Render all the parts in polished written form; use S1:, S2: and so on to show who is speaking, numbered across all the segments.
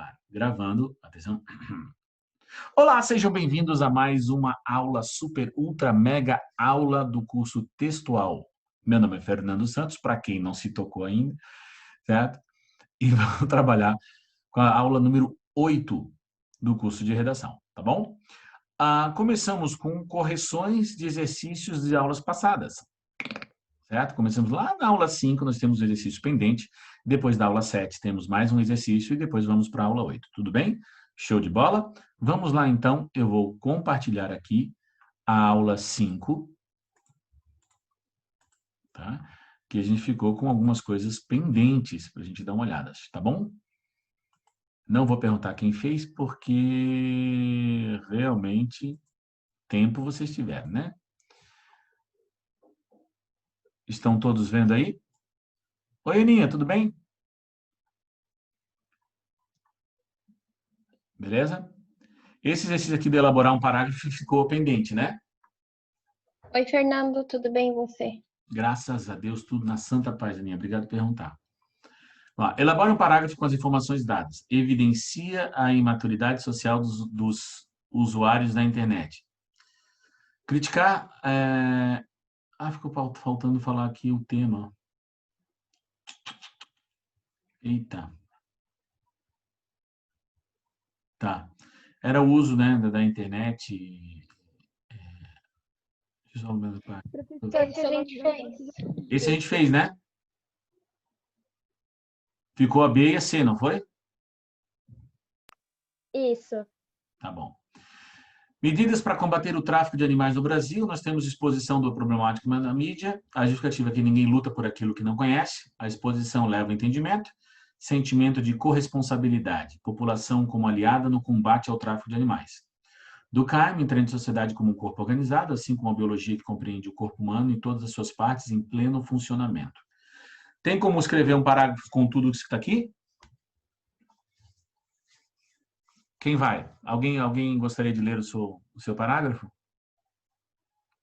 S1: ar. Gravando, atenção. Olá, sejam bem-vindos a mais uma aula super, ultra, mega aula do curso textual. Meu nome é Fernando Santos, para quem não se tocou ainda, certo? E vamos trabalhar com a aula número 8 do curso de redação, tá bom? Começamos com correções de exercícios de aulas passadas, certo? Começamos lá na aula 5, nós temos o exercício pendente, depois da aula 7 temos mais um exercício e depois vamos para a aula 8, tudo bem? Show de bola? Vamos lá então, eu vou compartilhar aqui a aula 5, tá? Que a gente ficou com algumas coisas pendentes para a gente dar uma olhada, tá bom? Não vou perguntar quem fez, porque realmente tempo vocês tiveram, né? Estão todos vendo aí? Oi, Aninha, tudo bem? Beleza? Esse exercício aqui de elaborar um parágrafo ficou pendente, né?
S2: Oi, Fernando, tudo bem e você?
S1: Graças a Deus, tudo na santa paz, Aninha. Obrigado por perguntar. Elabora um parágrafo com as informações dadas. Evidencia a imaturidade social dos usuários da internet. Criticar... ficou faltando falar aqui o tema. Eita. Tá. Era o uso, né, da internet.
S2: Esse a gente fez.
S1: Esse a gente fez, né? Ficou a B e a C, não foi?
S2: Isso.
S1: Tá bom. Medidas para combater o tráfico de animais no Brasil. Nós temos exposição do problemático na mídia. A justificativa é que ninguém luta por aquilo que não conhece. A exposição leva ao entendimento. Sentimento de corresponsabilidade. População como aliada no combate ao tráfico de animais. Durkheim entende a sociedade como um corpo organizado, assim como a biologia que compreende o corpo humano e todas as suas partes em pleno funcionamento. Tem como escrever um parágrafo com tudo isso que está aqui? Quem vai? Alguém gostaria de ler o seu parágrafo?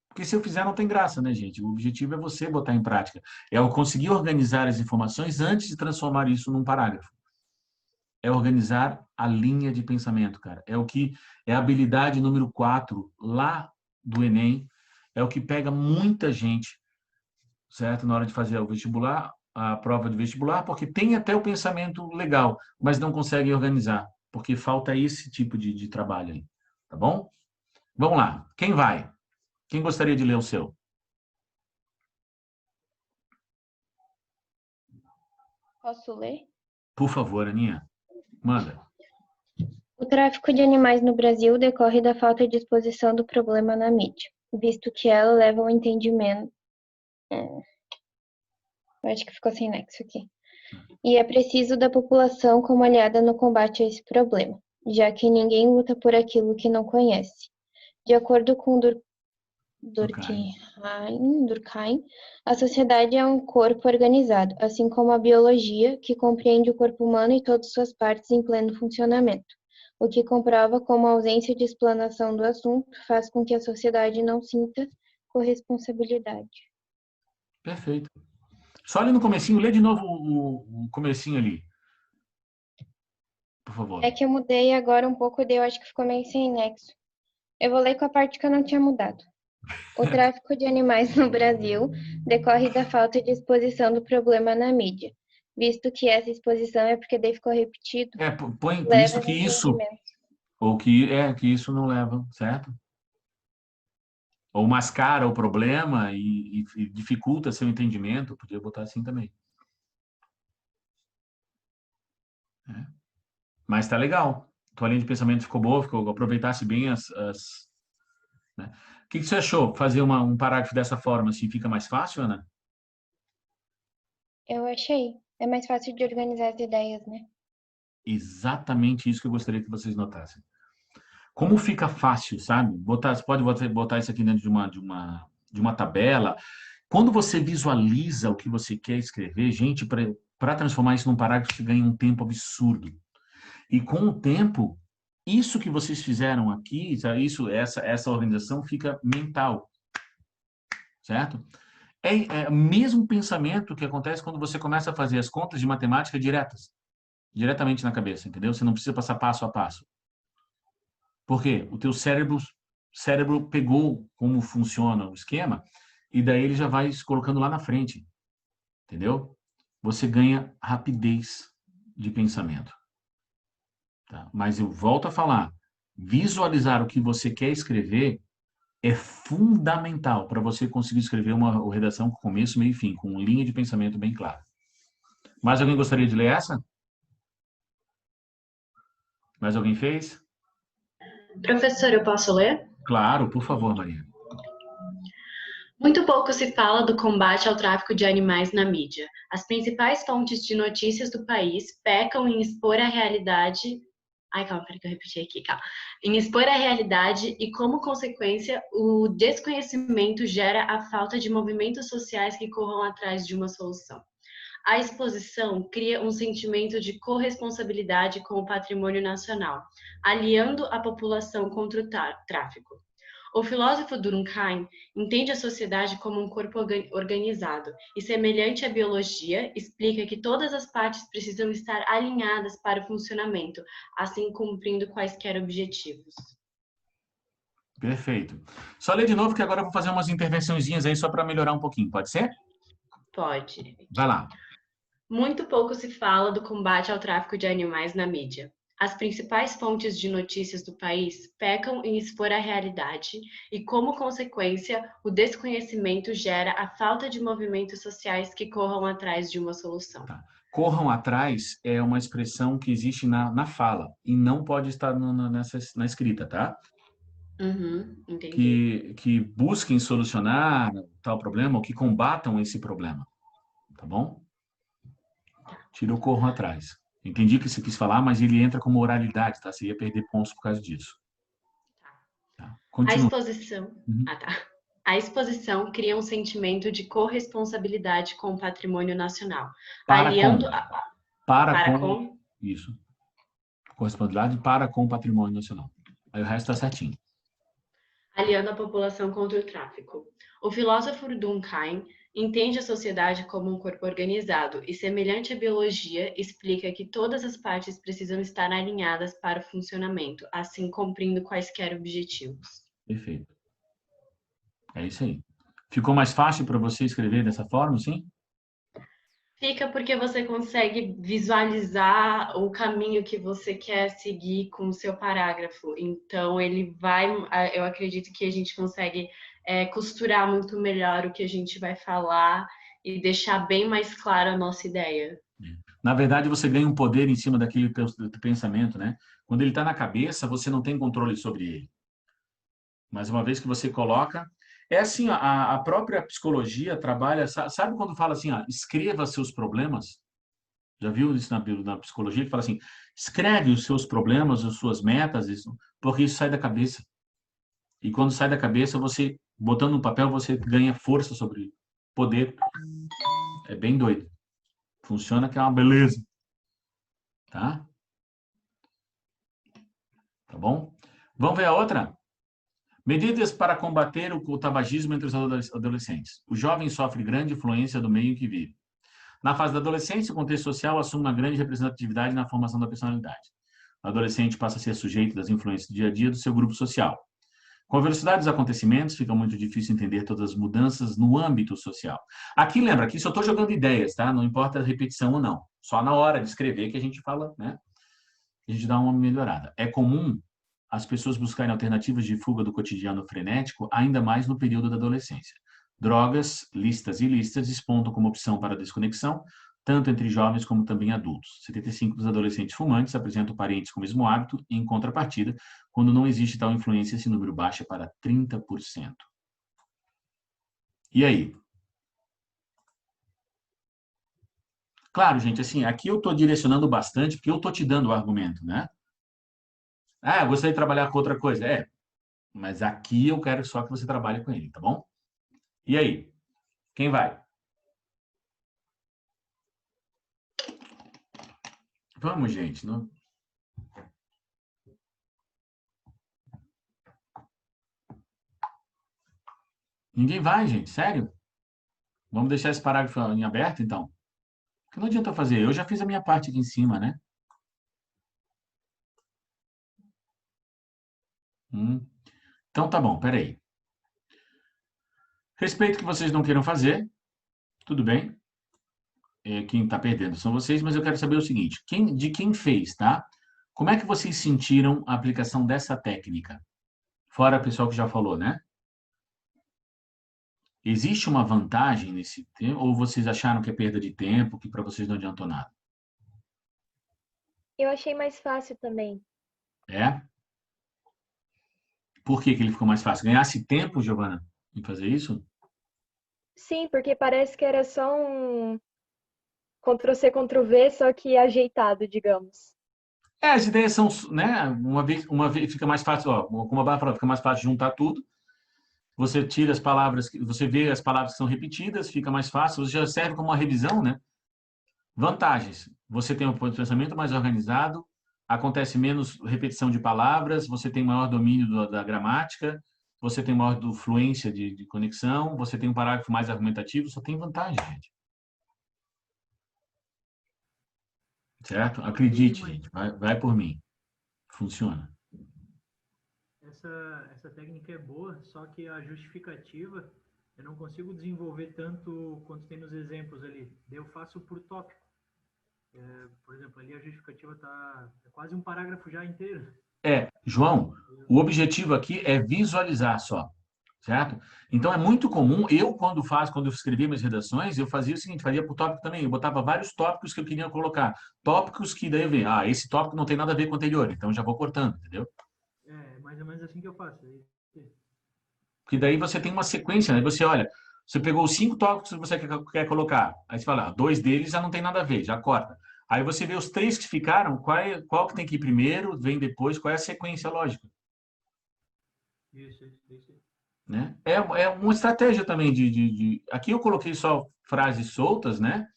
S1: Porque se eu fizer não tem graça, né, gente? O objetivo é você botar em prática. É eu conseguir organizar as informações antes de transformar isso num parágrafo. É organizar a linha de pensamento, cara. É o que é a habilidade número 4 lá do Enem. É o que pega muita gente, certo? Na hora de fazer o vestibular, a prova de vestibular, porque tem até o pensamento legal, mas não consegue organizar, porque falta esse tipo de trabalho aí, tá bom? Vamos lá. Quem vai? Quem gostaria de ler o seu?
S2: Posso ler?
S1: Por favor, Aninha. Manda.
S2: O tráfico de animais no Brasil decorre da falta de exposição do problema na mídia, visto que ela leva ao entendimento. Eu acho que ficou sem nexo aqui. E é preciso da população como aliada no combate a esse problema, já que ninguém luta por aquilo que não conhece. De acordo com Durkheim, a sociedade é um corpo organizado, assim como a biologia, que compreende o corpo humano e todas suas partes em pleno funcionamento, o que comprova como a ausência de explanação do assunto faz com que a sociedade não sinta corresponsabilidade.
S1: Perfeito. Só ali no comecinho, lê de novo o comecinho ali. Por favor.
S2: É que eu mudei agora um pouco, daí eu acho que ficou meio sem nexo. Eu vou ler com a parte que eu não tinha mudado. O tráfico de animais no Brasil decorre da falta de exposição do problema na mídia, visto que essa exposição é porque daí ficou repetido,
S1: Põe
S2: leva
S1: visto
S2: ao
S1: que isso,
S2: entendimento.
S1: ou que isso não leva, certo? Ou mascara o problema e dificulta seu entendimento, podia botar assim também. Mas tá legal. Tua linha de pensamento ficou boa, aproveitasse bem né? O que você achou? Fazer um parágrafo dessa forma, assim, fica mais fácil, Ana?
S2: Eu achei. É mais fácil de organizar as ideias, né?
S1: Exatamente isso que eu gostaria que vocês notassem. Como fica fácil, sabe? Você pode botar isso aqui dentro de uma tabela. Quando você visualiza o que você quer escrever, gente, para transformar isso num parágrafo, você ganha um tempo absurdo. E com o tempo, isso que vocês fizeram aqui, essa organização fica mental, certo? É o mesmo pensamento que acontece quando você começa a fazer as contas de matemática diretas. diretamente na cabeça, entendeu? Você não precisa passar passo a passo. Por quê? O teu cérebro pegou como funciona o esquema e daí ele já vai se colocando lá na frente, entendeu? Você ganha rapidez de pensamento. Tá? Mas eu volto a falar, visualizar o que você quer escrever é fundamental para você conseguir escrever uma redação com começo, meio e fim, com uma linha de pensamento bem clara. Mais alguém gostaria de ler essa? Mais alguém fez?
S3: Professor, eu posso ler?
S1: Claro, por favor, Maria.
S3: Muito pouco se fala do combate ao tráfico de animais na mídia. As principais fontes de notícias do país pecam em expor a realidade. Ai, calma, peraí que eu repeti aqui, calma. Em expor a realidade e, como consequência, o desconhecimento gera a falta de movimentos sociais que corram atrás de uma solução. A exposição cria um sentimento de corresponsabilidade com o patrimônio nacional, aliando a população contra o tráfico. O filósofo Durkheim entende a sociedade como um corpo organizado e, semelhante à biologia, explica que todas as partes precisam estar alinhadas para o funcionamento, assim cumprindo quaisquer objetivos.
S1: Perfeito. Só ler de novo que agora eu vou fazer umas intervençõezinhas aí só para melhorar um pouquinho, pode ser?
S3: Pode.
S1: Vai lá.
S3: Muito pouco se fala do combate ao tráfico de animais na mídia. As principais fontes de notícias do país pecam em expor a realidade e, como consequência, o desconhecimento gera a falta de movimentos sociais que corram atrás de uma solução.
S1: Tá. Corram atrás é uma expressão que existe na fala e não pode estar na escrita, tá?
S3: Entendi.
S1: Que busquem solucionar tal problema ou que combatam esse problema, tá bom? Tira o corram atrás. Entendi o que você quis falar, mas ele entra como oralidade, tá? Você ia perder pontos por causa disso. Tá.
S3: A
S1: Continua.
S3: exposição.
S1: Uhum.
S3: A exposição cria um sentimento de corresponsabilidade com o patrimônio nacional,
S1: Para
S3: aliando
S1: com isso. Corresponsabilidade para com o patrimônio nacional. Aí o resto está certinho.
S3: aliando a população contra o tráfico. O filósofo Durkheim entende a sociedade como um corpo organizado e, semelhante à biologia, explica que todas as partes precisam estar alinhadas para o funcionamento, assim cumprindo quaisquer objetivos.
S1: Perfeito. É isso aí. Ficou mais fácil para você escrever dessa forma, sim?
S3: Fica porque você consegue visualizar o caminho que você quer seguir com o seu parágrafo. Então, ele vai. Eu acredito que a gente consegue costurar muito melhor o que a gente vai falar e deixar bem mais clara a nossa ideia.
S1: Na verdade, você ganha um poder em cima daquele pensamento, né? Quando ele está na cabeça, você não tem controle sobre ele. Mas uma vez que você coloca, é assim, a própria psicologia trabalha, sabe quando fala assim, escreva seus problemas? Já viu isso na psicologia? Que fala assim, escreve os seus problemas, as suas metas, porque isso sai da cabeça. E quando sai da cabeça, você, botando no papel, você ganha força sobre poder. É bem doido. Funciona que é uma beleza. Tá? Tá bom? Vamos ver a outra? Medidas para combater o tabagismo entre os adolescentes. O jovem sofre grande influência do meio em que vive. Na fase da adolescência, o contexto social assume uma grande representatividade na formação da personalidade. O adolescente passa a ser sujeito das influências do dia a dia do seu grupo social. Com a velocidade dos acontecimentos, fica muito difícil entender todas as mudanças no âmbito social. Aqui, lembra, aqui só estou jogando ideias, tá? Não importa a repetição ou não. Só na hora de escrever que a gente fala, né? A gente dá uma melhorada. É comum as pessoas buscarem alternativas de fuga do cotidiano frenético, ainda mais no período da adolescência. Drogas, listas e listas despontam como opção para desconexão, tanto entre jovens como também adultos. 75% dos adolescentes fumantes apresentam parentes com o mesmo hábito, e, em contrapartida, quando não existe tal influência, esse número baixa para 30%. E aí? Claro, gente, assim, aqui eu estou direcionando bastante, porque eu estou te dando o argumento, né? Eu gostaria de trabalhar com outra coisa. Mas aqui eu quero só que você trabalhe com ele, tá bom? E aí? Quem vai? Vamos, gente. Não... Ninguém vai, gente. Sério? Vamos deixar esse parágrafo em aberto, então? Porque não adianta fazer. Eu já fiz a minha parte aqui em cima, né? Então tá bom, peraí. Respeito que vocês não queiram fazer, tudo bem. Quem está perdendo são vocês, mas eu quero saber o seguinte: de quem fez, tá? Como é que vocês sentiram a aplicação dessa técnica? Fora o pessoal que já falou, né? Existe uma vantagem nesse tempo, ou vocês acharam que é perda de tempo, que para vocês não adiantou nada?
S4: Eu achei mais fácil também.
S1: É? Por que que ele ficou mais fácil? Ganhasse tempo, Giovana, em fazer isso?
S4: Sim, porque parece que era só um Ctrl+C, Ctrl+V, só que ajeitado, digamos.
S1: As ideias são, né? Uma vez fica mais fácil, ó, como a Bárbara falou, fica mais fácil juntar tudo. Você tira as palavras, você vê as palavras que são repetidas, fica mais fácil. Você já serve como uma revisão, né? Vantagens: você tem um pensamento mais organizado, acontece menos repetição de palavras, você tem maior domínio da gramática, você tem maior fluência de conexão, você tem um parágrafo mais argumentativo, só tem vantagem, gente. Certo? Acredite, gente, vai por mim. Funciona.
S5: Essa técnica é boa, só que a justificativa eu não consigo desenvolver tanto quanto tem nos exemplos ali. Eu faço por tópico. Por exemplo, ali a justificativa está quase um parágrafo já inteiro.
S1: João, o objetivo aqui é visualizar só, certo? Então é muito comum, quando eu escrevia minhas redações, eu fazia o seguinte, fazia por tópico também, eu botava vários tópicos que eu queria colocar, tópicos que daí eu vejo, esse tópico não tem nada a ver com o anterior, então eu já vou cortando, entendeu?
S5: É mais ou menos assim que eu faço.
S1: Porque daí você tem uma sequência, né? Você olha, você pegou os 5 tópicos que você quer colocar, aí você fala, 2 deles já não tem nada a ver, já corta. Aí você vê os 3 que ficaram, qual que tem que ir primeiro, vem depois, qual é a sequência lógica.
S5: Isso.
S1: Né? É uma estratégia também Aqui eu coloquei só frases soltas, né?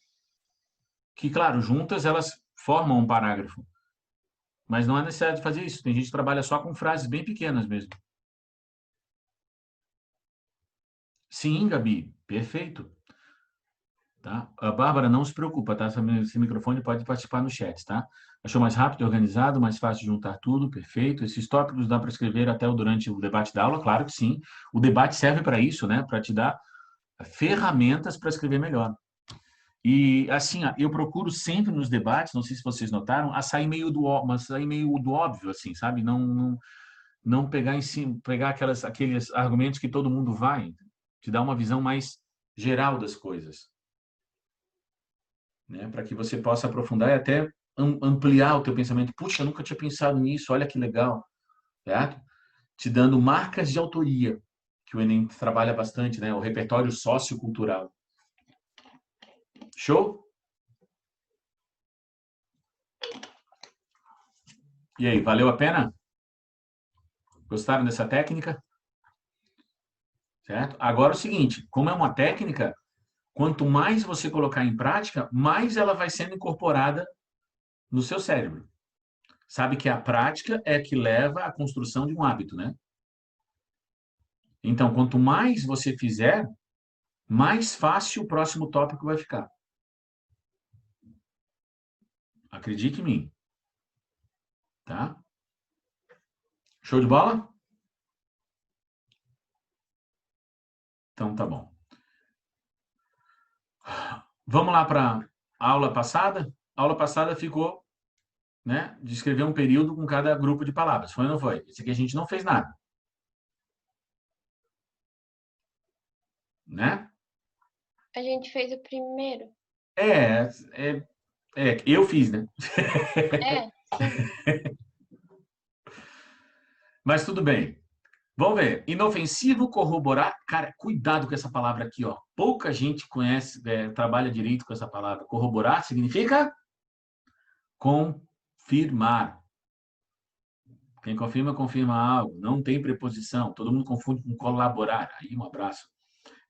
S1: Que, claro, juntas elas formam um parágrafo. Mas não é necessário fazer isso. Tem gente que trabalha só com frases bem pequenas mesmo. Sim, Gabi, perfeito. Tá? A Bárbara, não se preocupa, tá? Esse microfone pode participar no chat, tá? Achou mais rápido e organizado, mais fácil de juntar tudo, perfeito. Esses tópicos dá para escrever até durante o debate da aula, claro que sim. O debate serve para isso, né? Para te dar ferramentas para escrever melhor. E assim, eu procuro sempre nos debates, não sei se vocês notaram, sair meio do óbvio, assim, sabe? Não pegar em cima, pegar aqueles argumentos que todo mundo vai, te dar uma visão mais geral das coisas, né? Para que você possa aprofundar e até ampliar o teu pensamento. Puxa, eu nunca tinha pensado nisso, olha que legal, certo? Te dando marcas de autoria, que o Enem trabalha bastante, né? O repertório sociocultural. Show? E aí, valeu a pena? Gostaram dessa técnica? Certo? Agora é o seguinte, como é uma técnica, quanto mais você colocar em prática, mais ela vai sendo incorporada no seu cérebro. Sabe que a prática é que leva à construção de um hábito, né? Então, quanto mais você fizer, mais fácil o próximo tópico vai ficar. Acredite em mim. Tá? Show de bola? Então, tá bom. Vamos lá para a aula passada? A aula passada ficou, né, de escrever um período com cada grupo de palavras. Foi ou não foi? Esse aqui a gente não fez nada. Né?
S2: A gente fez o primeiro.
S1: É, eu fiz, né?
S2: É, sim.
S1: Mas tudo bem. Vamos ver. Inofensivo, corroborar. Cara, cuidado com essa palavra aqui, ó. Pouca gente conhece, trabalha direito com essa palavra. Corroborar significa confirmar. Quem confirma, confirma algo. Não tem preposição. Todo mundo confunde com colaborar. Aí, um abraço.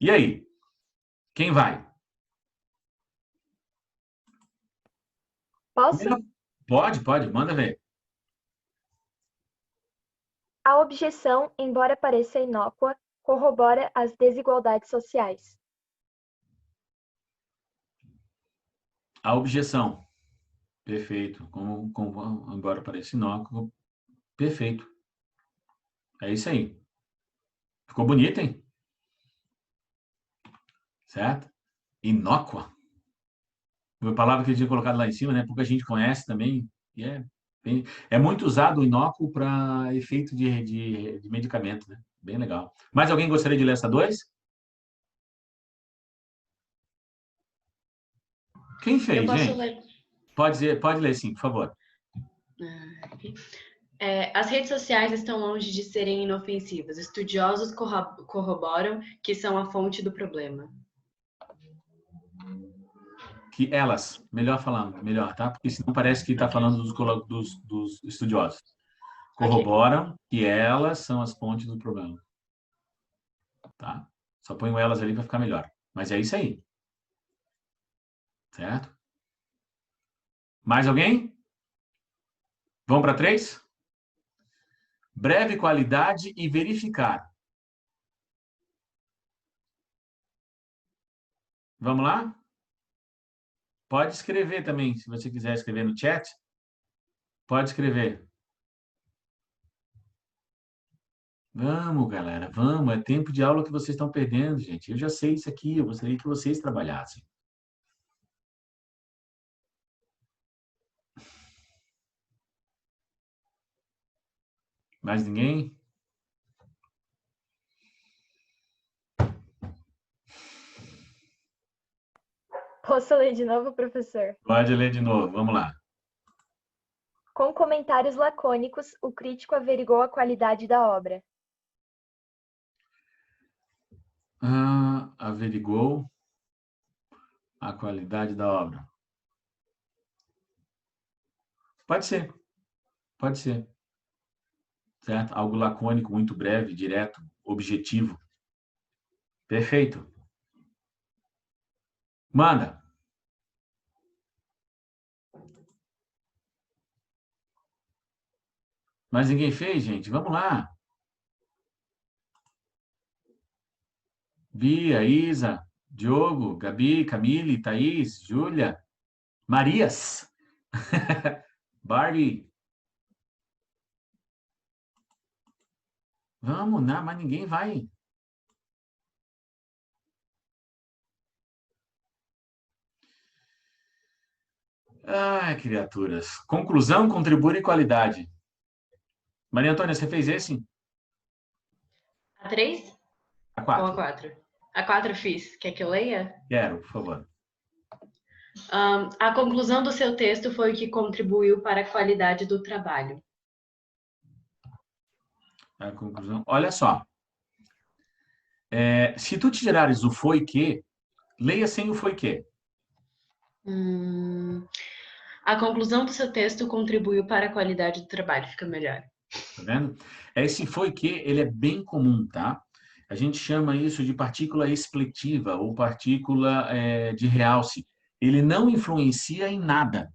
S1: E aí? Quem vai?
S4: Posso?
S1: Pode. Manda ver.
S4: A objeção, embora pareça inócua, corrobora as desigualdades sociais.
S1: A objeção. Perfeito. Embora pareça inócuo, perfeito. É isso aí. Ficou bonito, hein? Certo? Inócua. Foi a palavra que eu tinha colocado lá em cima, né? Pouca gente conhece também. E é muito usado o inócuo para efeito de medicamento, né? Bem legal. Mais alguém gostaria de ler essa 2? Quem
S3: Eu
S1: fez,
S3: posso
S1: gente?
S3: ler.
S1: Pode ler sim, por favor.
S3: As redes sociais estão longe de serem inofensivas. Estudiosos corroboram que são a fonte do problema.
S1: Que elas, melhor falando, melhor, tá? Porque senão parece que está falando dos estudiosos. Corroboram que elas são as fontes do problema. Tá? Só ponho elas ali para ficar melhor. Mas é isso aí. Certo? Mais alguém? Vamos para 3? Breve qualidade e verificar. Vamos lá? Pode escrever também, se você quiser escrever no chat. Pode escrever. Vamos, galera, vamos. É tempo de aula que vocês estão perdendo, gente. Eu já sei isso aqui, eu gostaria que vocês trabalhassem. Mais ninguém?
S4: Posso ler de novo, professor?
S1: Pode ler de novo, vamos lá.
S4: Com comentários lacônicos, o crítico averigou a qualidade da obra.
S1: Averigou a qualidade da obra. Pode ser, pode ser. Certo? Algo lacônico, muito breve, direto, objetivo. Perfeito. Manda. Mas ninguém fez, gente? Vamos lá. Bia, Isa, Diogo, Gabi, Camille, Thaís, Júlia, Marias, Barbie. Vamos, não, mas ninguém vai. Ai, criaturas. Conclusão, contribui e qualidade. Maria Antônia, você fez esse?
S3: A 3
S1: A
S3: ou
S1: 4?
S3: a 4? A 4 fiz. Quer que eu leia?
S1: Quero, por favor.
S3: A conclusão do seu texto foi o que contribuiu para a qualidade do trabalho.
S1: A conclusão. Olha só. Se tu tirares o foi que, leia sem o foi que.
S3: A conclusão do seu texto contribuiu para a qualidade do trabalho. Fica melhor.
S1: Tá vendo? Esse foi que, ele é bem comum, tá? A gente chama isso de partícula expletiva ou partícula de realce. Ele não influencia em nada,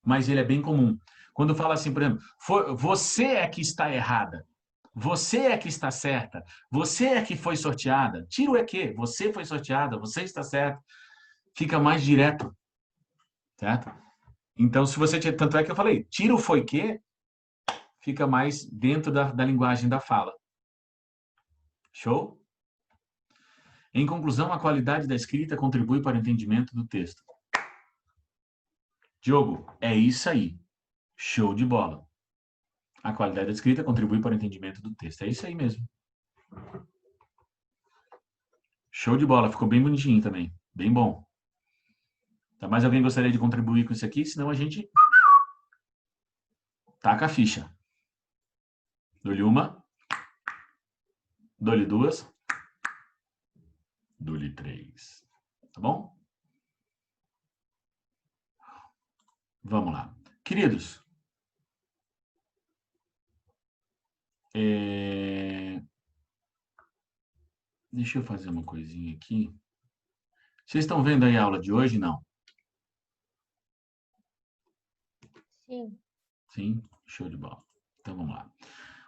S1: mas ele é bem comum. Quando fala assim, por exemplo, você é que está errada, você é que está certa, você é que foi sorteada. Tira o é que, você foi sorteada, você está certa. Fica mais direto, certo? Então, se você... Tanto é que eu falei, tira o foi que, fica mais dentro da linguagem da fala. Show? Em conclusão, a qualidade da escrita contribui para o entendimento do texto. Diogo, é isso aí. Show de bola. A qualidade da escrita contribui para o entendimento do texto. É isso aí mesmo. Show de bola. Ficou bem bonitinho também. Bem bom. Tá, mais alguém gostaria de contribuir com isso aqui? Senão a gente taca a ficha. Dou-lhe uma. Dou-lhe duas. Dou-lhe 3. Tá bom? Vamos lá. Queridos, deixa eu fazer uma coisinha aqui. Vocês estão vendo aí a aula de hoje? Não?
S2: Sim.
S1: Sim? Show de bola. Então, vamos lá.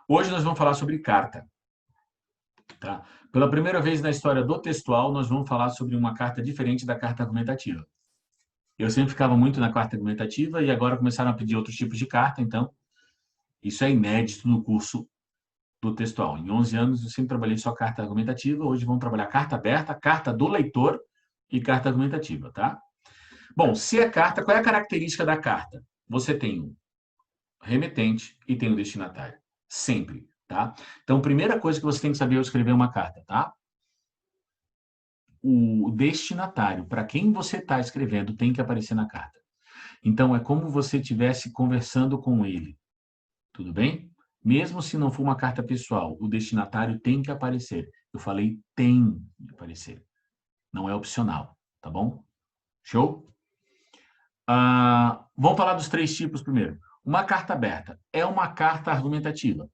S1: Hoje nós vamos falar sobre carta. Tá? Pela primeira vez na história do textual, nós vamos falar sobre uma carta diferente da carta argumentativa. Eu sempre ficava muito na carta argumentativa e agora começaram a pedir outros tipos de carta, então isso é inédito no curso do textual. Em 11 anos, eu sempre trabalhei só carta argumentativa. Hoje vamos trabalhar carta aberta, carta do leitor e carta argumentativa, tá? Bom, se a carta, qual é a característica da carta? Você tem um remetente e tem um destinatário. Sempre, tá? Então, primeira coisa que você tem que saber é escrever uma carta, tá? O destinatário, para quem você está escrevendo, tem que aparecer na carta. Então, é como você estivesse conversando com ele. Tudo bem? Mesmo se não for uma carta pessoal, o destinatário tem que aparecer. Eu falei tem que aparecer. Não é opcional, tá bom? Show? Vamos falar dos 3 tipos primeiro. Uma carta aberta é uma carta argumentativa.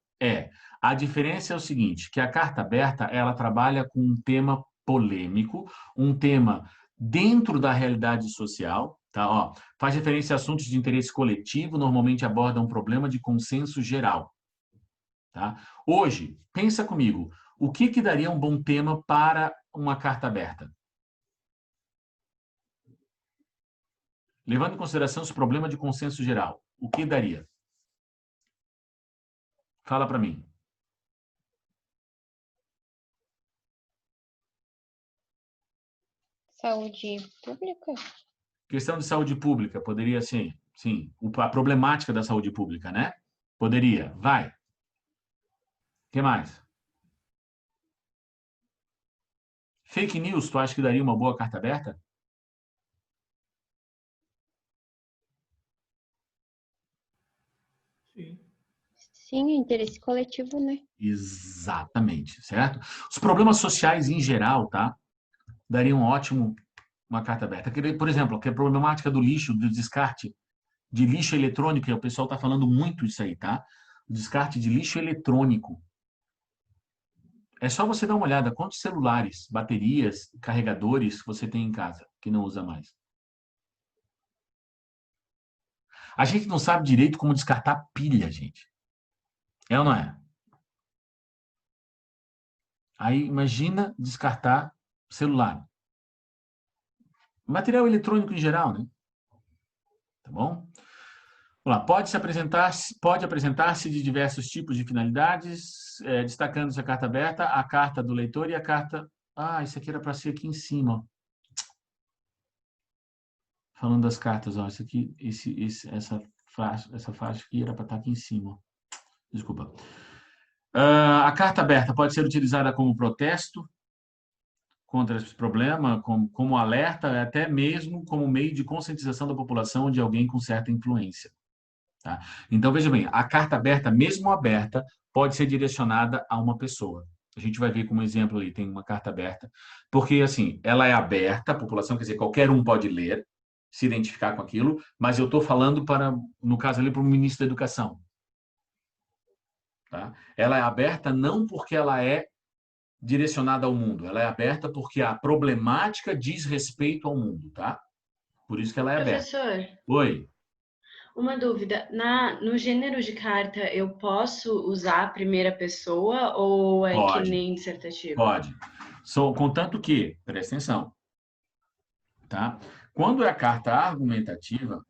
S1: A diferença é o seguinte, que a carta aberta, ela trabalha com um tema polêmico, um tema dentro da realidade social, tá? Ó, faz referência a assuntos de interesse coletivo, normalmente aborda um problema de consenso geral. Tá? Hoje, pensa comigo, o que daria um bom tema para uma carta aberta? Levando em consideração os problemas de consenso geral, o que daria? Fala para mim.
S2: Saúde pública?
S1: Questão de saúde pública, poderia ser, sim, a problemática da saúde pública, né? Poderia, vai. O que mais? Fake news, tu acha que daria uma boa carta aberta?
S5: Sim.
S2: Sim, interesse coletivo, né?
S1: Exatamente, certo? Os problemas sociais em geral, tá? Daria um ótimo uma carta aberta. Por exemplo, que é a problemática do lixo, do descarte de lixo eletrônico, o pessoal está falando muito isso aí, tá? O descarte de lixo eletrônico. É só você dar uma olhada quantos celulares, baterias, carregadores você tem em casa que não usa mais. A gente não sabe direito como descartar pilha, gente. É ou não é? Aí imagina descartar celular. Material eletrônico em geral, né? Tá bom? Vamos lá. Pode apresentar-se de diversos tipos de finalidades, destacando-se a carta aberta, a carta do leitor e a carta... isso aqui era para ser aqui em cima. Falando das cartas, ó, isso aqui, essa faixa aqui era para estar aqui em cima. Desculpa. A carta aberta pode ser utilizada como protesto contra esse problema, como alerta, até mesmo como meio de conscientização da população de alguém com certa influência. Tá? Então, veja bem, a carta aberta, mesmo aberta, pode ser direcionada a uma pessoa. A gente vai ver como exemplo ali, tem uma carta aberta, porque, assim, ela é aberta, a população, quer dizer, qualquer um pode ler, se identificar com aquilo, mas eu estou falando para, no caso ali, para o ministro da Educação. Tá? Ela é aberta não porque ela é direcionada ao mundo, ela é aberta porque a problemática diz respeito ao mundo, tá? Por isso que ela é aberta.
S3: Professor,
S1: Oi.
S3: uma dúvida. No gênero de carta, eu posso usar a primeira pessoa ou é que
S1: Pode,
S3: nem dissertativo?
S1: pode. Contanto que, presta atenção, tá? Quando é a carta argumentativa,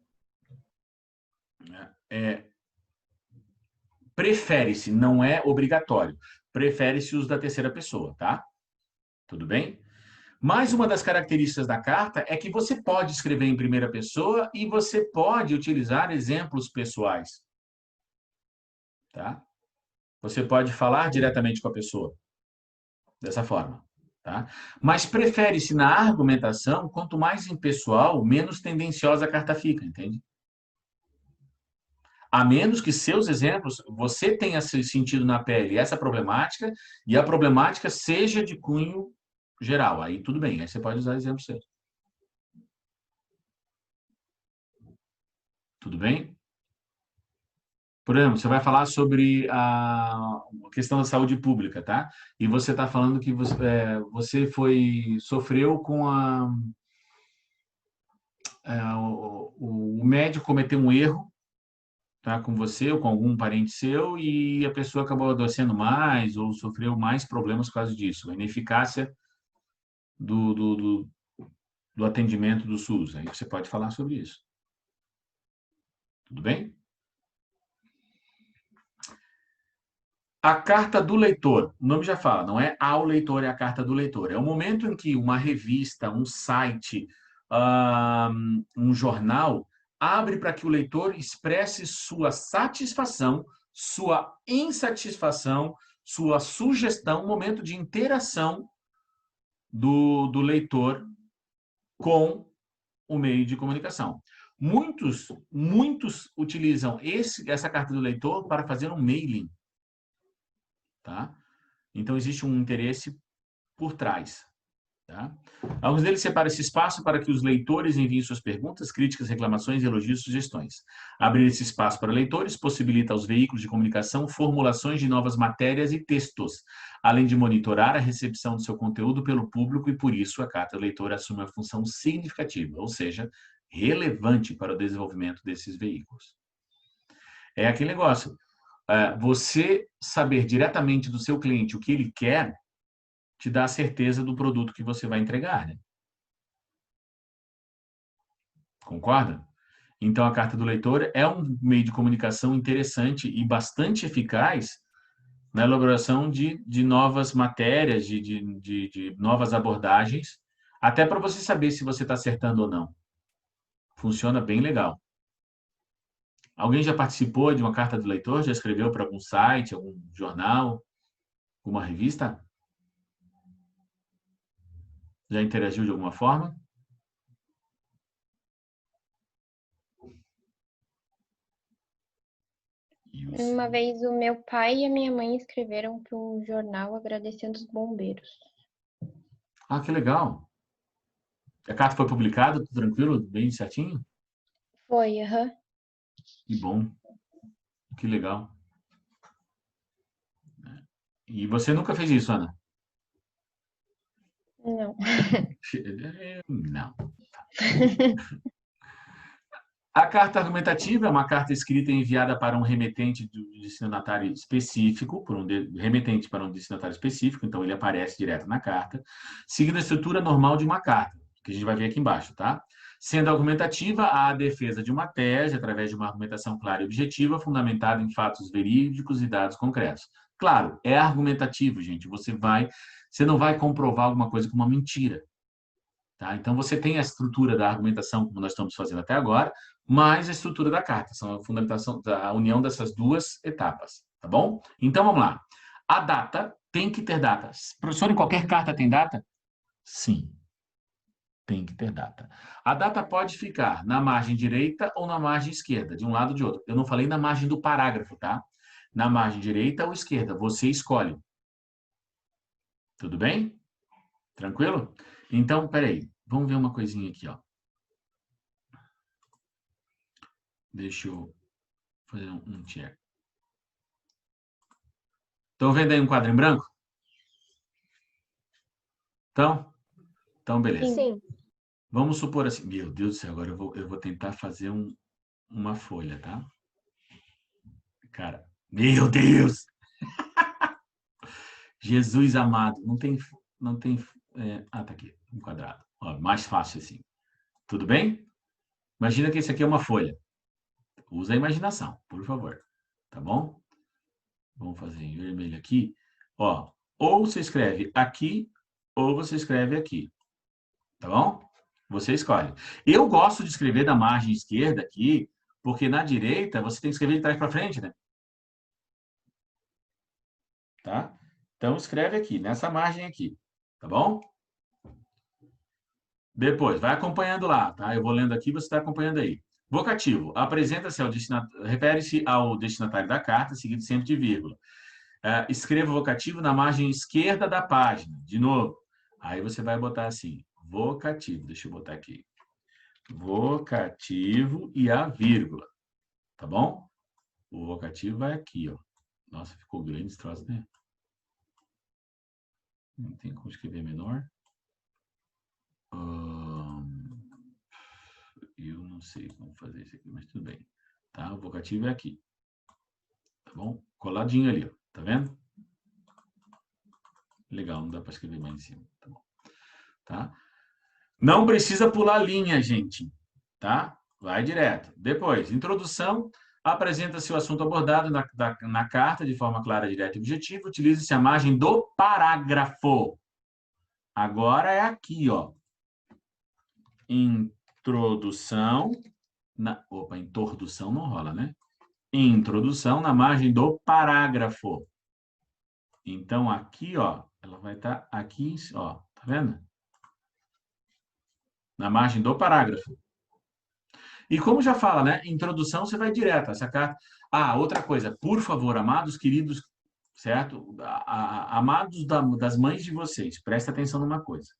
S1: prefere-se, não é obrigatório, prefere-se o uso da terceira pessoa, tá? Tudo bem? Mas uma das características da carta é que você pode escrever em primeira pessoa e você pode utilizar exemplos pessoais. Tá? Você pode falar diretamente com a pessoa. Dessa forma. Tá? Mas prefere-se na argumentação, quanto mais impessoal, menos tendenciosa a carta fica, entende? A menos que seus exemplos, você tenha sentido na pele essa problemática e a problemática seja de cunho geral. Aí tudo bem, aí você pode usar exemplos seus. Tudo bem? Por exemplo, você vai falar sobre a questão da saúde pública, tá? E você está falando que você sofreu com o médico cometeu um erro, tá? Com você ou com algum parente seu e a pessoa acabou adoecendo mais ou sofreu mais problemas por causa disso. A ineficácia do atendimento do SUS. Aí você pode falar sobre isso. Tudo bem? A carta do leitor, o nome já fala, não é ao leitor, é a carta do leitor. É o momento em que uma revista, um site, um jornal, abre para que o leitor expresse sua satisfação, sua insatisfação, sua sugestão, um momento de interação do leitor com o meio de comunicação. Muitos utilizam essa carta do leitor para fazer um mailing. Tá? Então, existe um interesse por trás. Tá? Alguns deles separam esse espaço para que os leitores enviem suas perguntas, críticas, reclamações, elogios e sugestões. Abrir esse espaço para leitores possibilita aos veículos de comunicação formulações de novas matérias e textos, além de monitorar a recepção do seu conteúdo pelo público e, por isso, a carta do leitor assume uma função significativa, ou seja, relevante para o desenvolvimento desses veículos. É aquele negócio. Você saber diretamente do seu cliente o que ele quer te dá a certeza do produto que você vai entregar, né? Concorda? Então, a carta do leitor é um meio de comunicação interessante e bastante eficaz na elaboração de novas matérias, de novas abordagens, até para você saber se você está acertando ou não. Funciona bem legal. Alguém já participou de uma carta do leitor? Já escreveu para algum site, algum jornal, alguma revista? Já interagiu de alguma forma?
S2: Uma vez o meu pai e a minha mãe escreveram para um jornal agradecendo os bombeiros.
S1: Ah, que legal. A carta foi publicada, tudo tranquilo, bem certinho?
S2: Foi, aham.
S1: Que bom. Que legal. E você nunca fez isso, Ana?
S2: Não.
S1: Não. A carta argumentativa é uma carta escrita e enviada para um remetente do destinatário específico, remetente para um destinatário específico, então ele aparece direto na carta, seguindo a estrutura normal de uma carta, que a gente vai ver aqui embaixo, tá? Sendo argumentativa, a defesa de uma tese, através de uma argumentação clara e objetiva, fundamentada em fatos verídicos e dados concretos. Claro, é argumentativo, gente. Você não vai comprovar alguma coisa com uma mentira. Tá? Então, você tem a estrutura da argumentação, como nós estamos fazendo até agora, mais a estrutura da carta. São a fundamentação, a união dessas duas etapas. Tá bom? Então, vamos lá. A data tem que ter data. Professor, em qualquer carta tem data? Sim. Tem que ter data. A data pode ficar na margem direita ou na margem esquerda, de um lado ou de outro. Eu não falei na margem do parágrafo, tá? Na margem direita ou esquerda, você escolhe. Tudo bem? Tranquilo? Então, peraí. Vamos ver uma coisinha aqui, ó. Deixa eu fazer um check. Estão vendo aí um quadro em branco? Então, beleza.
S4: Sim.
S1: Vamos supor assim. Meu Deus do céu, agora eu vou tentar fazer uma folha, tá? Cara, meu Deus! Jesus amado. Não tem. Tá aqui, um quadrado. Ó, mais fácil assim. Tudo bem? Imagina que esse aqui é uma folha. Usa a imaginação, por favor. Tá bom? Vamos fazer em vermelho aqui. Ó, ou você escreve aqui, ou você escreve aqui. Tá bom? Você escolhe. Eu gosto de escrever da margem esquerda aqui, porque na direita você tem que escrever de trás para frente, né? Tá? Então, escreve aqui, nessa margem aqui. Tá bom? Depois, vai acompanhando lá, tá? Eu vou lendo aqui, você está acompanhando aí. Vocativo. Apresenta-se ao destinatário, refere-se ao destinatário da carta, seguido sempre de vírgula. Escreva o vocativo na margem esquerda da página. De novo. Aí você vai botar assim, vocativo. Deixa eu botar aqui. Vocativo e a vírgula. Tá bom? O vocativo vai aqui, ó. Nossa, ficou grande esse troço, né? Não tem como escrever menor. Eu não sei como fazer isso aqui, mas tudo bem. Tá? O vocativo é aqui. Tá bom? Coladinho ali, ó. Tá vendo? Legal, não dá para escrever mais em cima. Tá bom. Tá? Não precisa pular linha, gente. Tá? Vai direto. Depois, introdução. Apresenta-se o assunto abordado na carta de forma clara, direta e objetiva. Utiliza-se a margem do parágrafo. Agora é aqui, ó. Introdução. Opa, introdução não rola, né? Introdução na margem do parágrafo. Então, aqui, ó, ela vai estar aqui, ó, tá vendo? Na margem do parágrafo. E como já fala, né? Introdução, você vai direto. Essa carta. Ah, outra coisa. Por favor, amados, queridos, certo? Amados das mães de vocês, presta atenção numa coisa.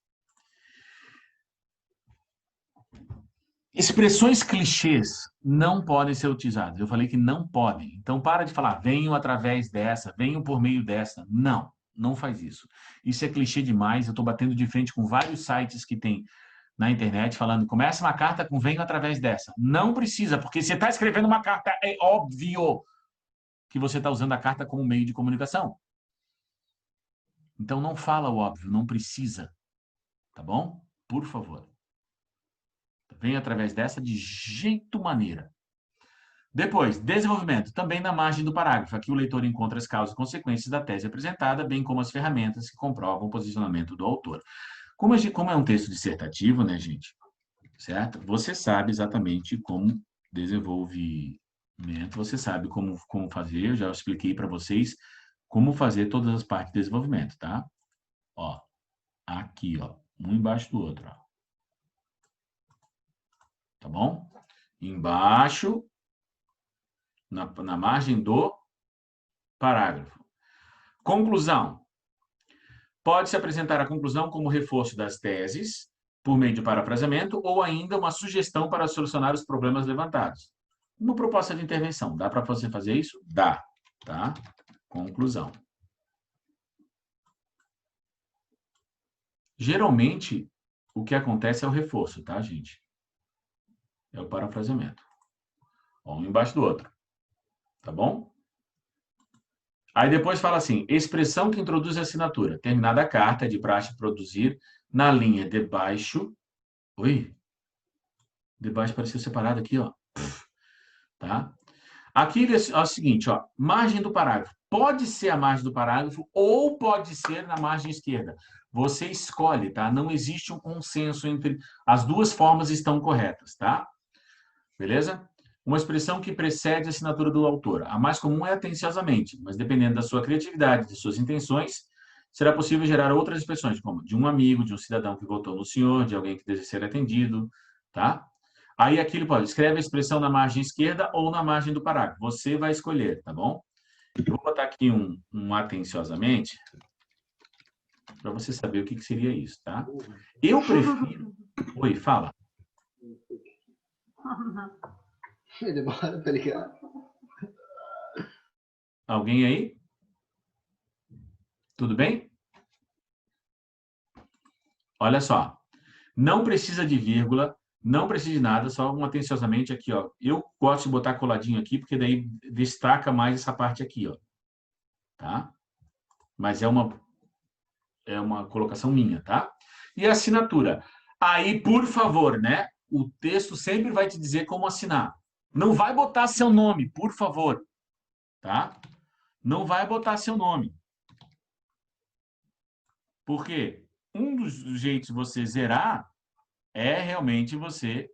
S1: Expressões clichês não podem ser utilizadas. Eu falei que não podem. Então, para de falar, venham através dessa, venham por meio dessa. Não, não faz isso. Isso é clichê demais. Eu estou batendo de frente com vários sites que tem na internet falando, começa uma carta com venham através dessa. Não precisa, porque você está escrevendo uma carta, é óbvio que você está usando a carta como meio de comunicação. Então, não fala o óbvio, não precisa. Tá bom? Por favor. Vem através dessa de jeito maneira. Depois, desenvolvimento, também na margem do parágrafo. Aqui o leitor encontra as causas e consequências da tese apresentada, bem como as ferramentas que comprovam o posicionamento do autor. Como é um texto dissertativo, né, gente? Certo? Você sabe exatamente como desenvolvimento, você sabe como fazer, eu já expliquei para vocês como fazer todas as partes de desenvolvimento, tá? Ó, aqui, ó, um embaixo do outro, ó. Tá bom? Embaixo, na margem do parágrafo. Conclusão. Pode-se apresentar a conclusão como reforço das teses, por meio de parafraseamento, ou ainda uma sugestão para solucionar os problemas levantados. Uma proposta de intervenção. Dá para você fazer isso? Dá. Tá? Conclusão. Geralmente, o que acontece é o reforço, tá, gente? É o parafraseamento. Um embaixo do outro. Tá bom? Aí depois fala assim, expressão que introduz a assinatura. Terminada a carta, é de praxe produzir na linha de baixo. Oi? De baixo pareceu separado aqui, ó. Tá? Aqui é o seguinte, ó. Margem do parágrafo. Pode ser a margem do parágrafo ou pode ser na margem esquerda. Você escolhe, tá? Não existe um consenso entre... As duas formas estão corretas, tá? Beleza? Uma expressão que precede a assinatura do autor. A mais comum é atenciosamente, mas dependendo da sua criatividade, de suas intenções, será possível gerar outras expressões, como de um amigo, de um cidadão que votou no senhor, de alguém que deseja ser atendido, tá? Aí aqui ele pode escreve a expressão na margem esquerda ou na margem do parágrafo. Você vai escolher, tá bom? Eu vou botar aqui um atenciosamente, para você saber o que seria isso, tá? Eu prefiro... Oi, fala.
S6: Demora, tá ligado?
S1: Alguém aí? Tudo bem? Olha só. Não precisa de vírgula, não precisa de nada, só atenciosamente aqui, ó. Eu gosto de botar coladinho aqui, porque daí destaca mais essa parte aqui, ó. Tá? Mas é uma colocação minha, tá? E a assinatura. Aí, por favor, né? O texto sempre vai te dizer como assinar. Não vai botar seu nome, por favor. Tá? Não vai botar seu nome. Porque um dos jeitos de você zerar é realmente você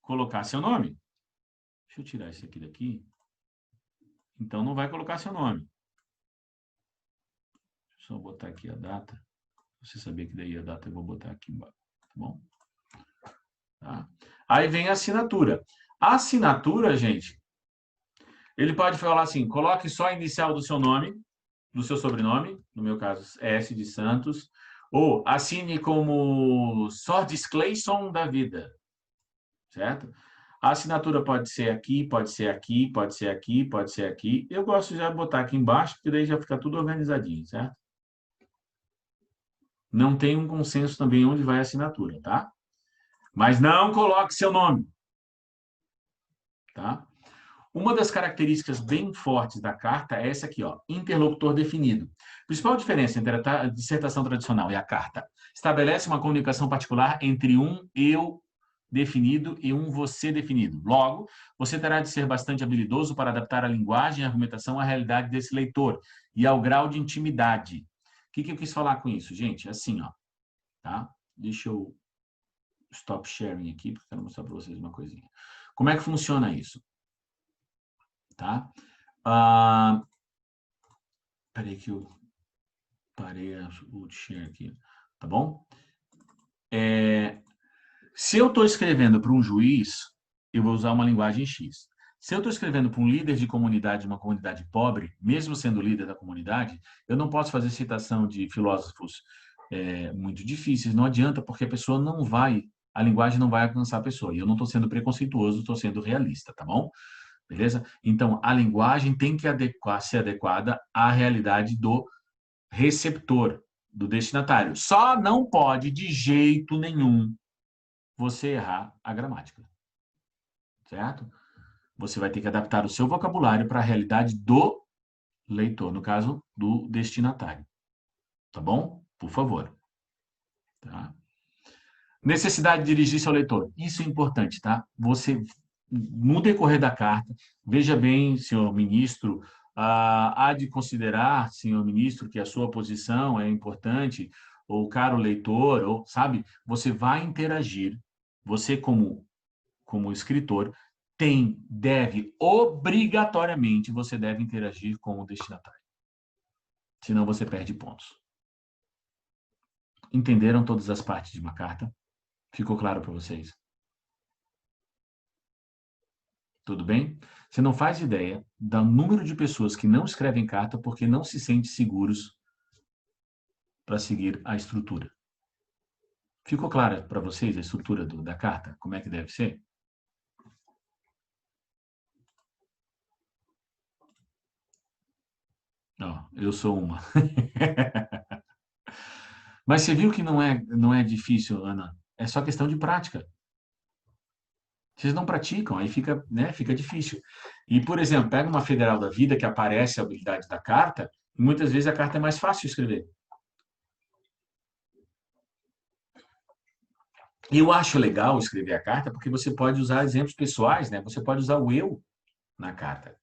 S1: colocar seu nome. Deixa eu tirar isso aqui daqui. Então, não vai colocar seu nome. Deixa eu só botar aqui a data. Você saber que daí a data eu vou botar aqui embaixo. Tá bom? Tá? Aí vem a assinatura. A assinatura, gente, ele pode falar assim, coloque só a inicial do seu nome, do seu sobrenome, no meu caso, S de Santos, ou assine como Sordis Clayson da vida, certo? A assinatura pode ser aqui, pode ser aqui, pode ser aqui, pode ser aqui. Eu gosto de já botar aqui embaixo, porque daí já fica tudo organizadinho, certo? Não tem um consenso também onde vai a assinatura, tá? Mas não coloque seu nome. Tá? Uma das características bem fortes da carta é essa aqui, ó, interlocutor definido. A principal diferença entre a dissertação tradicional e a carta estabelece uma comunicação particular entre um eu definido e um você definido. Logo, você terá de ser bastante habilidoso para adaptar a linguagem e a argumentação à realidade desse leitor e ao grau de intimidade. O que eu quis falar com isso, gente? Assim, ó, tá? Deixa eu stop sharing aqui, porque eu quero mostrar para vocês uma coisinha. Como é que funciona isso? Tá? Peraí que eu parei o share aqui, tá bom? Se eu estou escrevendo para um juiz, eu vou usar uma linguagem X. Se eu estou escrevendo para um líder de comunidade, uma comunidade pobre, mesmo sendo líder da comunidade, eu não posso fazer citação de filósofos muito difíceis. Não adianta, porque a pessoa não vai, a linguagem não vai alcançar a pessoa. E eu não estou sendo preconceituoso, estou sendo realista, tá bom? Beleza? Então, a linguagem tem que ser adequada à realidade do receptor, do destinatário. Só não pode, de jeito nenhum, você errar a gramática. Certo? Você vai ter que adaptar o seu vocabulário para a realidade do leitor, no caso, do destinatário. Tá bom? Por favor. Tá? Necessidade de dirigir-se ao leitor. Isso é importante, tá? Você, no decorrer da carta, veja bem, senhor ministro, há de considerar, senhor ministro, que a sua posição é importante, ou caro leitor, ou, sabe, você vai interagir, você como escritor, obrigatoriamente, você deve interagir com o destinatário. Senão você perde pontos. Entenderam todas as partes de uma carta? Ficou claro para vocês? Tudo bem? Você não faz ideia do número de pessoas que não escrevem carta porque não se sentem seguros para seguir a estrutura. Ficou clara para vocês a estrutura da carta? Como é que deve ser? Não, eu sou uma. Mas você viu que não é difícil, Ana? É só questão de prática. Vocês não praticam, aí fica, né, fica difícil. E, por exemplo, pega uma Federal da Vida que aparece a habilidade da carta, e muitas vezes a carta é mais fácil de escrever. E eu acho legal escrever a carta porque você pode usar exemplos pessoais, né? Você pode usar o eu na carta.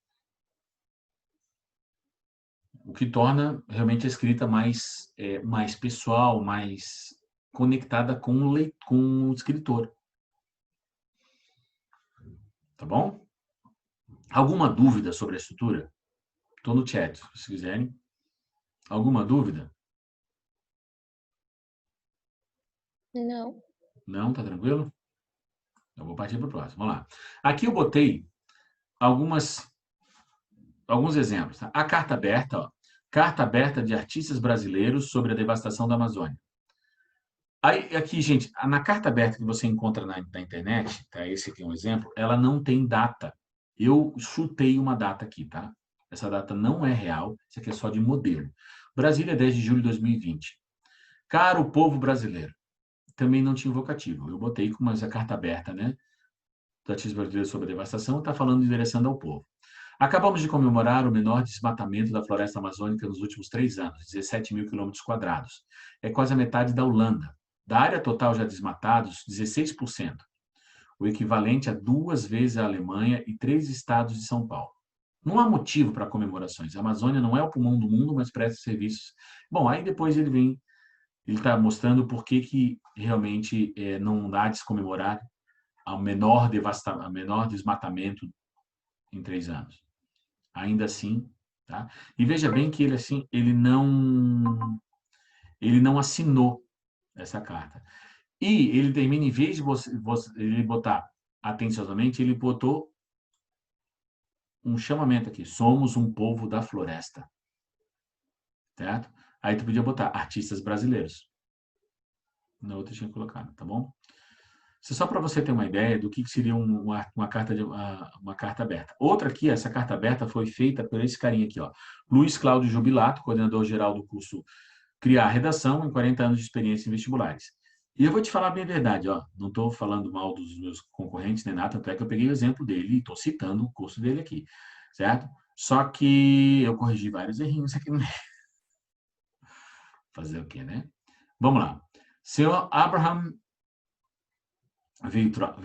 S1: O que torna realmente a escrita mais pessoal, mais conectada com o escritor. Tá bom? Alguma dúvida sobre a estrutura? Estou no chat, se quiserem. Alguma dúvida?
S2: Não.
S1: Não, tá tranquilo? Eu vou partir para o próximo. Vamos lá. Aqui eu botei alguns exemplos. Tá? A carta aberta, ó. Carta aberta de artistas brasileiros sobre a devastação da Amazônia. Aí, aqui, gente, na carta aberta que você encontra na internet, tá? Esse aqui é um exemplo, ela não tem data. Eu chutei uma data aqui, tá? Essa data não é real, isso aqui é só de modelo. Brasília, 10 de julho de 2020. Caro povo brasileiro. Também não tinha vocativo. Eu botei com essa carta aberta, né? Do artista brasileiro sobre a devastação, está falando endereçando ao povo. Acabamos de comemorar o menor desmatamento da floresta amazônica nos últimos 3 anos, 17 mil quilômetros quadrados. É quase a metade da Holanda. Da área total já desmatados, 16%. O equivalente a 2 vezes a Alemanha e 3 estados de São Paulo. Não há motivo para comemorações. A Amazônia não é o pulmão do mundo, mas presta serviços. Bom, aí depois ele está mostrando por que realmente não dá de se comemorar a menor desmatamento em 3 anos. Ainda assim, tá? E veja bem que ele não assinou essa carta. E ele termina, em vez de ele botar atenciosamente, ele botou um chamamento aqui. Somos um povo da floresta. Certo? Aí tu podia botar artistas brasileiros. Na outra tinha colocado, tá bom? Isso é só para você ter uma ideia do que seria uma carta aberta. Outra aqui, essa carta aberta foi feita por esse carinha aqui, ó. Luiz Cláudio Jubilato, coordenador geral do curso Criar Redação, em 40 anos de experiência em vestibulares. E eu vou te falar bem a verdade, ó. Não estou falando mal dos meus concorrentes nem nada, tanto é que eu peguei o exemplo dele e estou citando o curso dele aqui, certo? Só que eu corrigi vários errinhos aqui no meio. Fazer o quê, né? Vamos lá. Senhor Abraham Weintraub,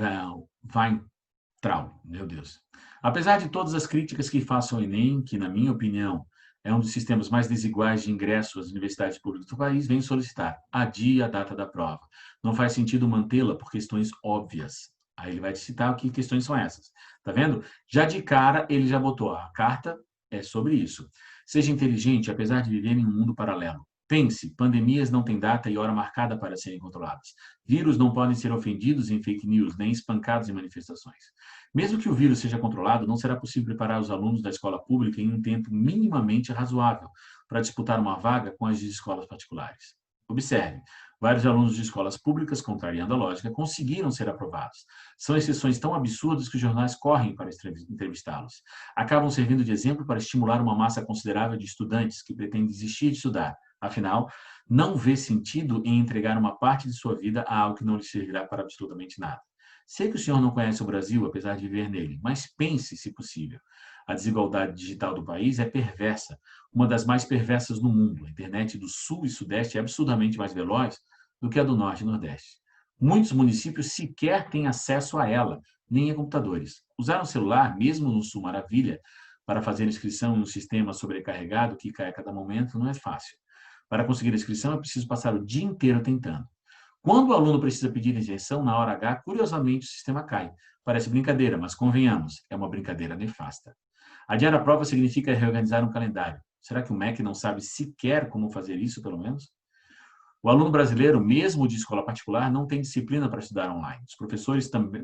S1: meu Deus. Apesar de todas as críticas que façam ao Enem, que, na minha opinião, é um dos sistemas mais desiguais de ingresso às universidades públicas do país, vem solicitar: adie a data da prova. Não faz sentido mantê-la por questões óbvias. Aí ele vai te citar que questões são essas. Tá vendo? Já de cara, ele já botou: a carta é sobre isso. Seja inteligente, apesar de viver em um mundo paralelo. Pense, pandemias não têm data e hora marcada para serem controladas. Vírus não podem ser ofendidos em fake news, nem espancados em manifestações. Mesmo que o vírus seja controlado, não será possível preparar os alunos da escola pública em um tempo minimamente razoável para disputar uma vaga com as de escolas particulares. Observe, vários alunos de escolas públicas, contrariando a lógica, conseguiram ser aprovados. São exceções tão absurdas que os jornais correm para entrevistá-los. Acabam servindo de exemplo para estimular uma massa considerável de estudantes que pretendem desistir de estudar. Afinal, não vê sentido em entregar uma parte de sua vida a algo que não lhe servirá para absolutamente nada. Sei que o senhor não conhece o Brasil, apesar de viver nele, mas pense, se possível. A desigualdade digital do país é perversa, uma das mais perversas no mundo. A internet do Sul e Sudeste é absurdamente mais veloz do que a do Norte e Nordeste. Muitos municípios sequer têm acesso a ela, nem a computadores. Usar um celular, mesmo no Sul Maravilha, para fazer inscrição em um sistema sobrecarregado que cai a cada momento, não é fácil. Para conseguir a inscrição, é preciso passar o dia inteiro tentando. Quando o aluno precisa pedir isenção, na hora H, curiosamente, o sistema cai. Parece brincadeira, mas convenhamos, é uma brincadeira nefasta. Adiar a prova significa reorganizar um calendário. Será que o MEC não sabe sequer como fazer isso, pelo menos? O aluno brasileiro, mesmo de escola particular, não tem disciplina para estudar online. Os professores também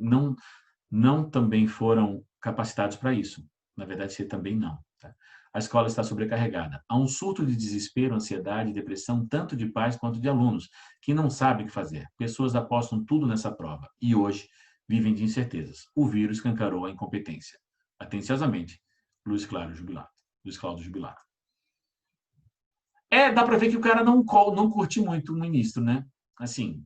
S1: não também foram capacitados para isso. Na verdade, você também não. Tá? A escola está sobrecarregada. Há um surto de desespero, ansiedade e depressão, tanto de pais quanto de alunos, que não sabem o que fazer. Pessoas apostam tudo nessa prova e hoje vivem de incertezas. O vírus escancarou a incompetência. Atenciosamente, Luiz Cláudio Jubilato. Dá para ver que o cara não curte muito o ministro, né? Assim,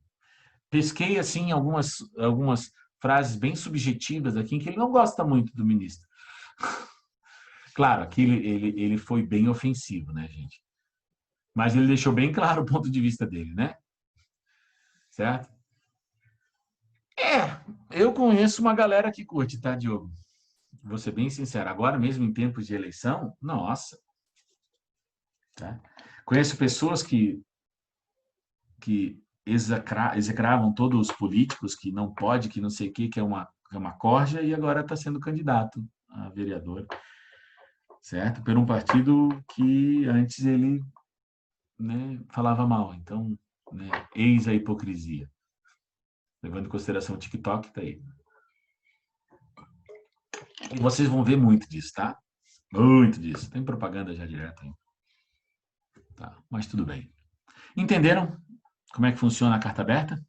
S1: pesquei assim algumas frases bem subjetivas aqui, em que ele não gosta muito do ministro. Claro, aqui ele foi bem ofensivo, né, gente? Mas ele deixou bem claro o ponto de vista dele, né? Certo? Eu conheço uma galera que curte, tá, Diogo? Vou ser bem sincero. Agora mesmo em tempos de eleição, nossa. Tá? Conheço pessoas que execravam todos os políticos, que não pode, que não sei o que é uma corja, e agora está sendo candidato a vereador. Certo? Por um partido que antes ele, né, falava mal. Então, né, eis a hipocrisia. Levando em consideração o TikTok, está aí. E vocês vão ver muito disso, tá? Muito disso. Tem propaganda já direto aí. Tá, mas tudo bem. Entenderam como é que funciona a carta aberta?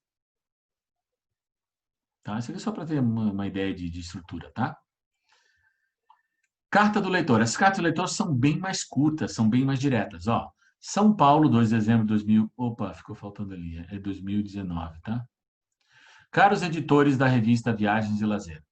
S1: Tá? Isso aqui é só para ter uma ideia de estrutura, tá? Carta do leitor. As cartas do leitor são bem mais curtas, são bem mais diretas. Ó, São Paulo, 2 de dezembro de 2000... Opa, ficou faltando ali. É 2019, tá? Caros editores da revista Viagens e Lazer.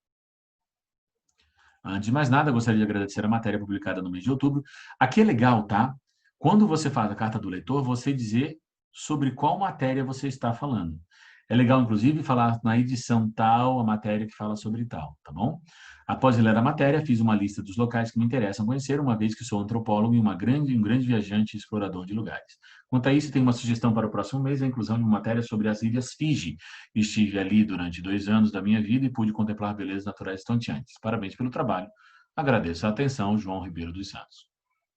S1: Antes de mais nada, gostaria de agradecer a matéria publicada no mês de outubro. Aqui é legal, tá? Quando você faz a carta do leitor, você dizer sobre qual matéria você está falando. É legal, inclusive, falar na edição tal, a matéria que fala sobre tal, tá bom? Após ler a matéria, fiz uma lista dos locais que me interessam conhecer, uma vez que sou antropólogo e um grande viajante e explorador de lugares. Quanto a isso, tenho uma sugestão para o próximo mês, a inclusão de uma matéria sobre as Ilhas Fiji. Estive ali durante 2 anos da minha vida e pude contemplar belezas naturais estonteantes. Parabéns pelo trabalho. Agradeço a atenção, João Ribeiro dos Santos.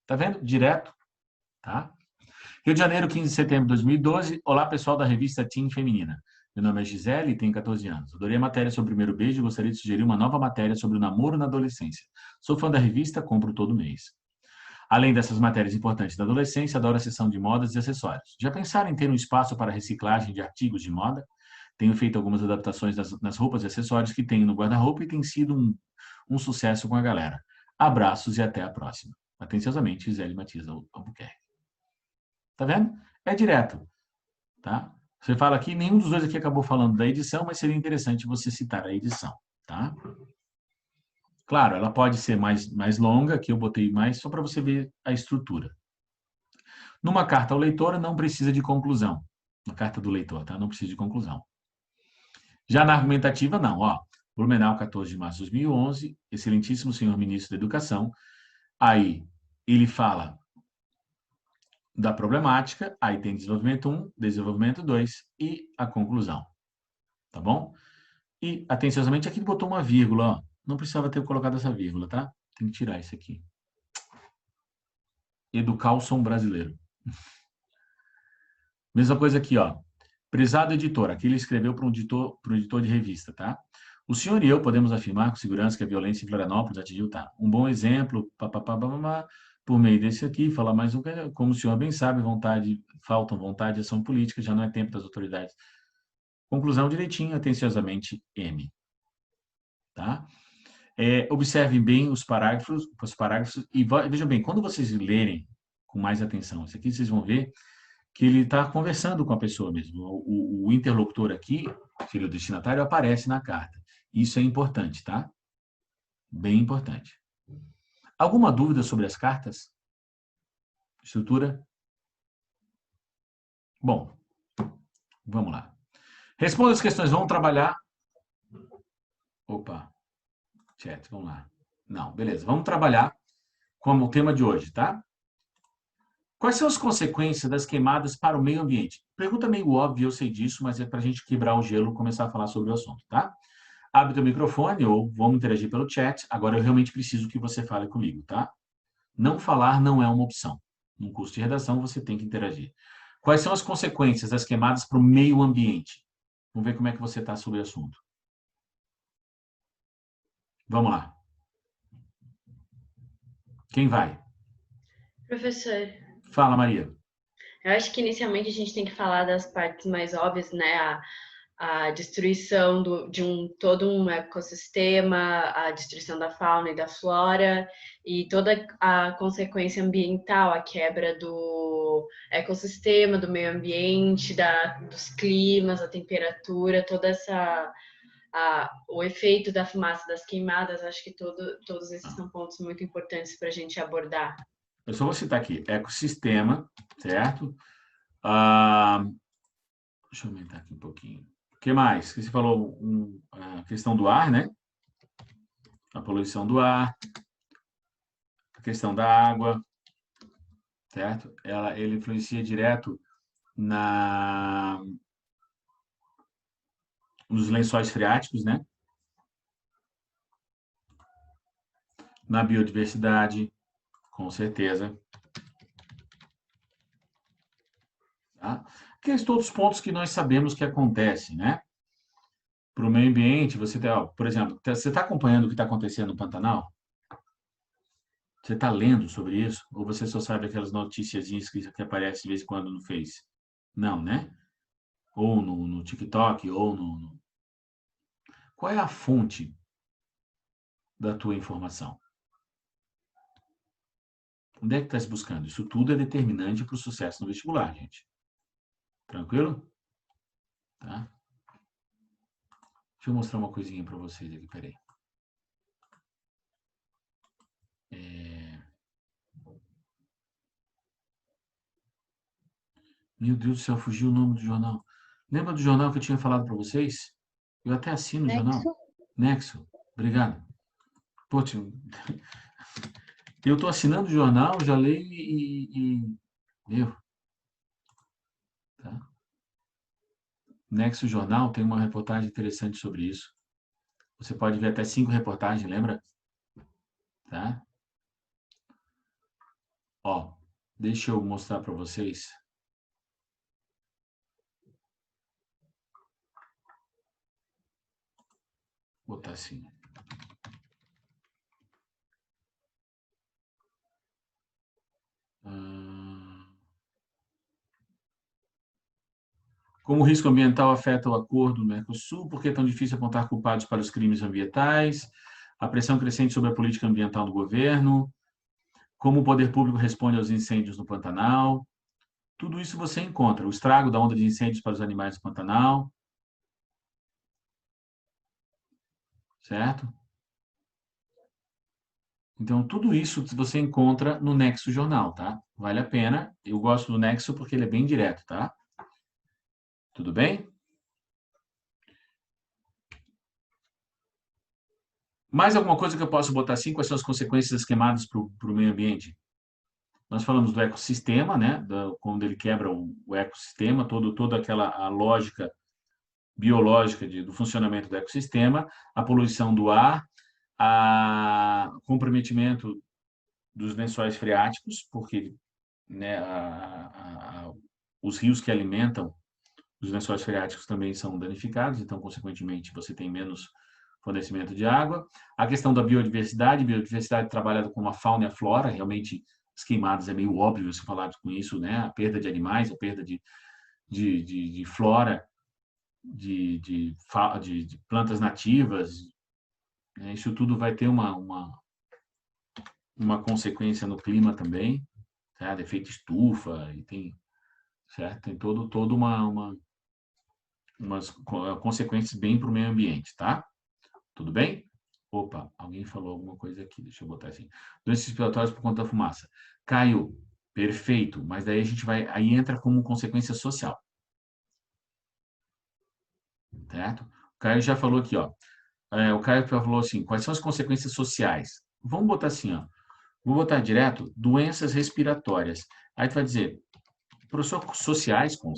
S1: Tá vendo? Direto, tá? Rio de Janeiro, 15 de setembro de 2012. Olá, pessoal da revista Teen Feminina. Meu nome é Gisele e tenho 14 anos. Adorei a matéria sobre o primeiro beijo e gostaria de sugerir uma nova matéria sobre o namoro na adolescência. Sou fã da revista, compro todo mês. Além dessas matérias importantes da adolescência, adoro a seção de modas e acessórios. Já pensaram em ter um espaço para reciclagem de artigos de moda? Tenho feito algumas adaptações nas roupas e acessórios que tenho no guarda-roupa e tem sido um sucesso com a galera. Abraços e até a próxima. Atenciosamente, Gisele Matias Albuquerque. Tá vendo? É direto. Tá? Você fala aqui, nenhum dos dois aqui acabou falando da edição, mas seria interessante você citar a edição. Tá? Claro, ela pode ser mais longa, que eu botei mais, só para você ver a estrutura. Numa carta ao leitor, não precisa de conclusão. Na carta do leitor, tá? Não precisa de conclusão. Já na argumentativa, não. Ó, Blumenau, 14 de março de 2011, excelentíssimo senhor ministro da Educação. Aí ele fala da problemática, aí tem desenvolvimento 1, desenvolvimento 2 e a conclusão. Tá bom? E, atenciosamente, aqui ele botou uma vírgula, ó. Não precisava ter colocado essa vírgula, tá? Tem que tirar isso aqui. Educar o som brasileiro. Mesma coisa aqui, ó. Prezado editor, aqui ele escreveu para um editor de revista, tá? O senhor e eu podemos afirmar com segurança que a violência em Florianópolis atingiu, tá? Um bom exemplo, por meio desse aqui, falar mais um, como o senhor bem sabe, faltam vontade e ação política, já não é tempo das autoridades. Conclusão direitinho, atenciosamente, M. Tá? Observem bem os parágrafos e vejam bem, quando vocês lerem com mais atenção isso aqui, vocês vão ver que ele está conversando com a pessoa mesmo. O interlocutor aqui, filho do destinatário, aparece na carta. Isso é importante, tá? Bem importante. Alguma dúvida sobre as cartas? Estrutura? Bom, vamos lá. Responda as questões. Vamos trabalhar. Opa. Chat, vamos lá. Não, beleza. Vamos trabalhar como o tema de hoje, tá? Quais são as consequências das queimadas para o meio ambiente? Pergunta meio óbvia, eu sei disso, mas é para a gente quebrar o gelo e começar a falar sobre o assunto, tá? Abre teu microfone ou vamos interagir pelo chat. Agora eu realmente preciso que você fale comigo, tá? Não falar não é uma opção. No curso de redação você tem que interagir. Quais são as consequências das queimadas para o meio ambiente? Vamos ver como é que você está sobre o assunto. Vamos lá. Quem vai?
S3: Professor,
S1: Fala, Maria.
S3: eu acho que inicialmente a gente tem que falar das partes mais óbvias, né? A destruição de todo um ecossistema, a destruição da fauna e da flora e toda a consequência ambiental, a quebra do ecossistema, do meio ambiente, dos climas, a temperatura, toda essa o efeito da fumaça das queimadas. Acho que todos esses são pontos muito importantes para a gente abordar.
S1: Eu só vou citar aqui, ecossistema, certo? Deixa eu aumentar aqui um pouquinho. O que mais? Você falou a questão do ar, né? A poluição do ar, a questão da água, certo? Ele influencia direto nos lençóis freáticos, né? Na biodiversidade, com certeza. Tá? Aqueles todos os pontos que nós sabemos que acontecem, né? Para o meio ambiente, você tem, por exemplo, você está acompanhando o que está acontecendo no Pantanal? Você está lendo sobre isso? Ou você só sabe aquelas noticiazinhas que aparecem de vez em quando no Face? Não, né? Ou no TikTok, ou no... Qual é a fonte da tua informação? Onde é que está se buscando? Isso tudo é determinante para o sucesso no vestibular, gente. Tranquilo? Tá? Deixa eu mostrar uma coisinha para vocês aqui, peraí. Meu Deus do céu, fugiu o nome do jornal. Lembra do jornal que eu tinha falado para vocês? Eu até assino o jornal. Nexo. Obrigado. Pô, eu estou assinando o jornal, já leio e... Meu. Tá? Nexo Jornal tem uma reportagem interessante sobre isso. Você pode ver até 5 reportagens, lembra? Tá? Ó, deixa eu mostrar para vocês. Vou botar assim. Como o risco ambiental afeta o acordo do Mercosul, por que é tão difícil apontar culpados para os crimes ambientais, a pressão crescente sobre a política ambiental do governo, como o poder público responde aos incêndios no Pantanal. Tudo isso você encontra. O estrago da onda de incêndios para os animais do Pantanal. Certo? Então, tudo isso você encontra no Nexo Jornal, tá? Vale a pena. Eu gosto do Nexo porque ele é bem direto, tá? Tudo bem? Mais alguma coisa que eu posso botar assim? Quais são as consequências das queimadas para o meio ambiente? Nós falamos do ecossistema, né? Quando ele quebra o ecossistema, toda aquela a lógica biológica do funcionamento do ecossistema, a poluição do ar, o comprometimento dos lençóis freáticos, porque, né, os rios que alimentam os lençóis freáticos também são danificados, então, consequentemente, você tem menos fornecimento de água. A questão da biodiversidade trabalhada com a fauna e a flora, realmente as queimadas é meio óbvio se falar com isso, né? A perda de animais, a perda de flora, de plantas nativas, né? Isso tudo vai ter uma consequência no clima também, certo? Efeito estufa, e tem, certo? Tem todo umas consequências bem para o meio ambiente, tá? Tudo bem? Opa, alguém falou alguma coisa aqui, deixa eu botar assim. Doenças respiratórias por conta da fumaça. Caio, perfeito, mas daí a gente vai, aí entra como consequência social. Certo? O Caio já falou aqui, ó. O Caio falou assim, quais são as consequências sociais? Vamos botar assim, ó. Vou botar direto, doenças respiratórias. Aí tu vai dizer, professor, sociais, com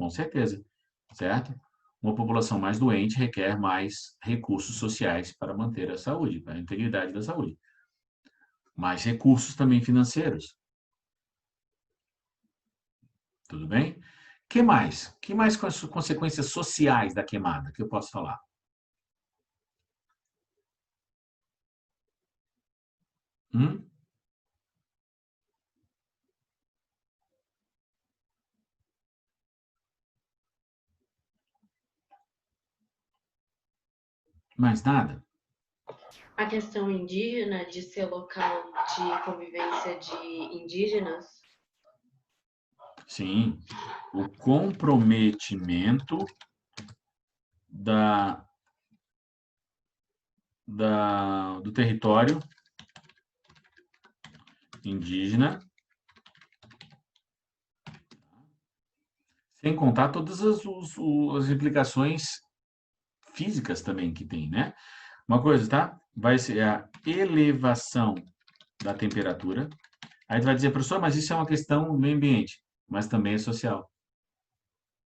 S1: certeza, certo? Uma população mais doente requer mais recursos sociais para manter a saúde, para a integridade da saúde. Mais recursos também financeiros. Tudo bem? Que mais? Que mais consequências sociais da queimada que eu posso falar? Hum? Mais nada?
S3: A questão indígena de ser local de convivência de indígenas.
S1: Sim. O comprometimento do território indígena, sem contar todas as implicações físicas também que tem, né? Uma coisa, tá? Vai ser a elevação da temperatura. Aí tu vai dizer, professor, mas isso é uma questão do meio ambiente, mas também é social.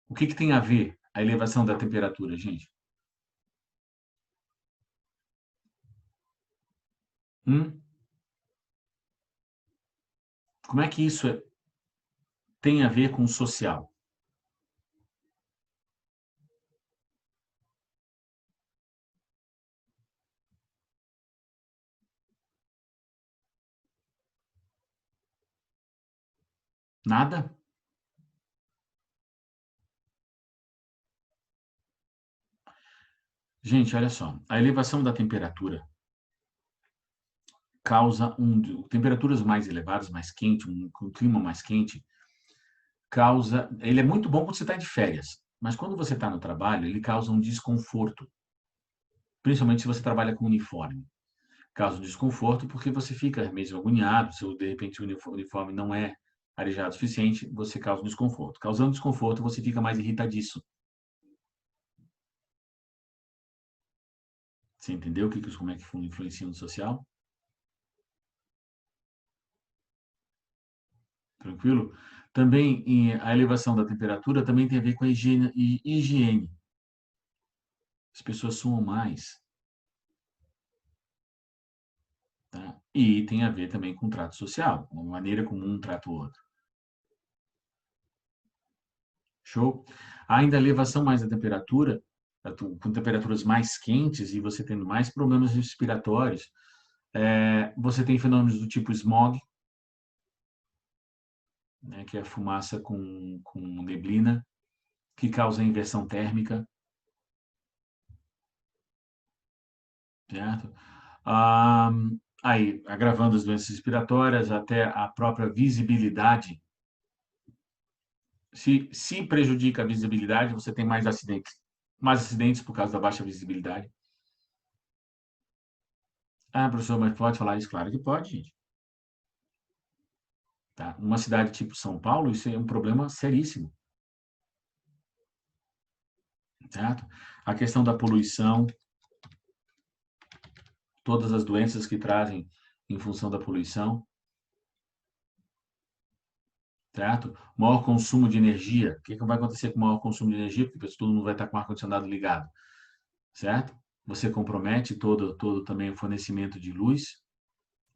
S1: O que tem a ver a elevação da temperatura, gente? Hum? Como é que isso tem a ver com o social? Nada? Gente, olha só. A elevação da temperatura causa temperaturas mais elevadas, mais quente, um clima mais quente, causa. Ele é muito bom quando você está de férias, mas quando você está no trabalho, ele causa um desconforto, principalmente se você trabalha com uniforme. Causa um desconforto porque você fica mesmo agoniado, se de repente o uniforme não é arejado o suficiente, você causa um desconforto. Causando desconforto, você fica mais irritadiço. Você entendeu como é que influencia no social? Tranquilo? Também a elevação da temperatura também tem a ver com a higiene. As pessoas suam mais. Tá? E tem a ver também com o trato social, a maneira como um trata o outro. Show? Ainda a elevação mais da temperatura, com temperaturas mais quentes e você tendo mais problemas respiratórios, você tem fenômenos do tipo smog, né, que é a fumaça com neblina, que causa inversão térmica, certo? Aí, agravando as doenças respiratórias, até a própria visibilidade. Se prejudica a visibilidade, você tem mais acidentes. Mais acidentes por causa da baixa visibilidade. Ah, professor, mas pode falar isso? Claro que pode, gente. Tá? Numa cidade tipo São Paulo, isso é um problema seríssimo. Certo? A questão da poluição, todas as doenças que trazem em função da poluição. Certo? Maior consumo de energia. O que vai acontecer com o maior consumo de energia? Porque todo mundo vai estar com o ar-condicionado ligado. Certo? Você compromete todo também o fornecimento de luz.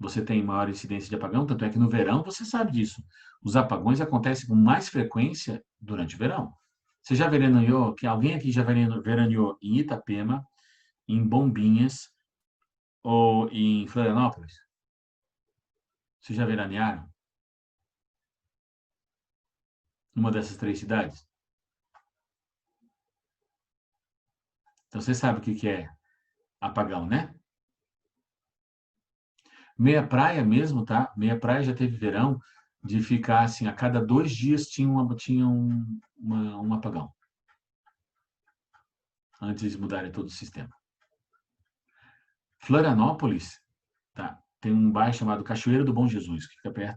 S1: Você tem maior incidência de apagão, tanto é que no verão você sabe disso. Os apagões acontecem com mais frequência durante o verão. Você já veraneou, que alguém aqui já veraneou em Itapema, em Bombinhas ou em Florianópolis? Vocês já veranearam? Numa dessas 3 cidades? Então você sabe o que é apagão, né? Meia praia mesmo, tá? Meia praia já teve verão de ficar assim, a cada 2 dias tinha um apagão. Antes de mudarem todo o sistema. Florianópolis, tá? Tem um bairro chamado Cachoeira do Bom Jesus, que fica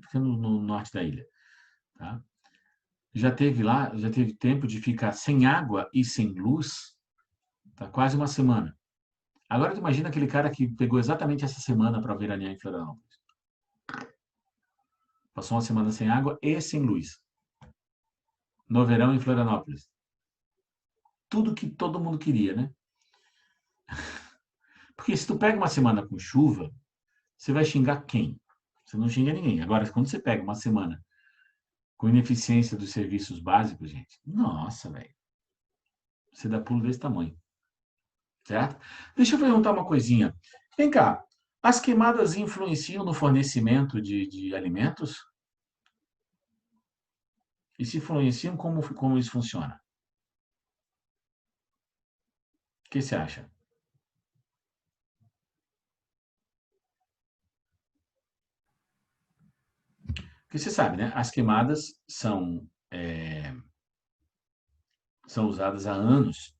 S1: fica no norte da ilha, tá? Já teve tempo de ficar sem água e sem luz, tá? Quase uma semana. Agora tu imagina aquele cara que pegou exatamente essa semana para veranear em Florianópolis. Passou uma semana sem água e sem luz. No verão em Florianópolis. Tudo que todo mundo queria, né? Porque se tu pega uma semana com chuva, você vai xingar quem? Você não xinga ninguém. Agora, quando você pega uma semana com ineficiência dos serviços básicos, gente, nossa, velho. Você dá pulo desse tamanho. Certo? Deixa eu perguntar uma coisinha. Vem cá, as queimadas influenciam no fornecimento de alimentos? E se influenciam, como isso funciona? O que você acha? Porque você sabe, né? As queimadas são usadas há anos,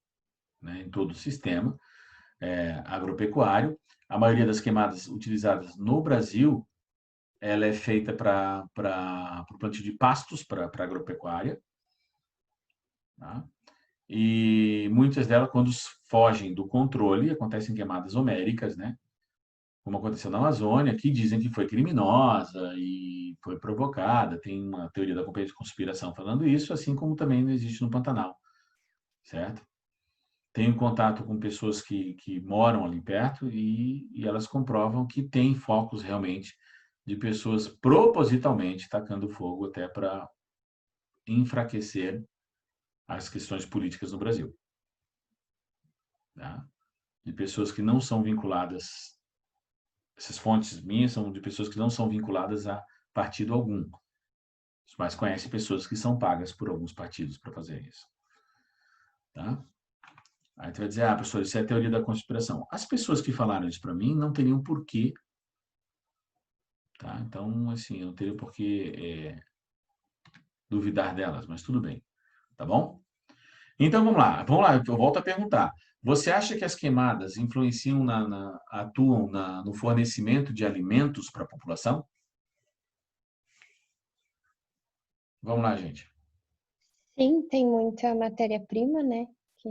S1: né, em todo o sistema agropecuário. A maioria das queimadas utilizadas no Brasil, ela é feita para o plantio de pastos para agropecuária. Tá? E muitas delas, quando fogem do controle, acontecem queimadas homéricas, né? Como aconteceu na Amazônia, que dizem que foi criminosa e foi provocada. Tem uma teoria da conspiração falando isso, assim como também existe no Pantanal, certo? Tenho contato com pessoas que moram ali perto e elas comprovam que tem focos realmente de pessoas propositalmente tacando fogo até para enfraquecer as questões políticas no Brasil. Tá? De pessoas que não são vinculadas, essas fontes minhas são de pessoas que não são vinculadas a partido algum, mas conhecem pessoas que são pagas por alguns partidos para fazer isso. Tá? Aí tu vai dizer, professor, isso é a teoria da conspiração. As pessoas que falaram isso para mim não teriam porquê, tá? Então, assim, eu não teria porquê duvidar delas, mas tudo bem, tá bom? Então, vamos lá, eu volto a perguntar. Você acha que as queimadas influenciam, atuam no fornecimento de alimentos para a população? Vamos lá, gente.
S2: Sim, tem muita matéria-prima, né? Que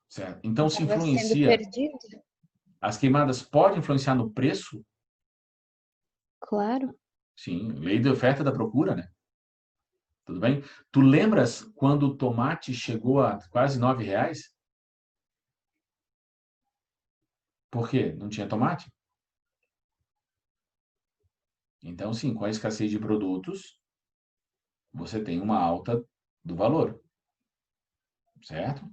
S1: Certo. Então, se
S2: acaba sendo
S1: influencia,
S2: perdido.
S1: as queimadas podem influenciar no preço?
S2: Claro.
S1: Sim, lei de oferta e da procura, né? Tudo bem? Tu lembras quando o tomate chegou a quase R$ 9? Por quê? Não tinha tomate? Então, sim, com a escassez de produtos, você tem uma alta do valor. Certo?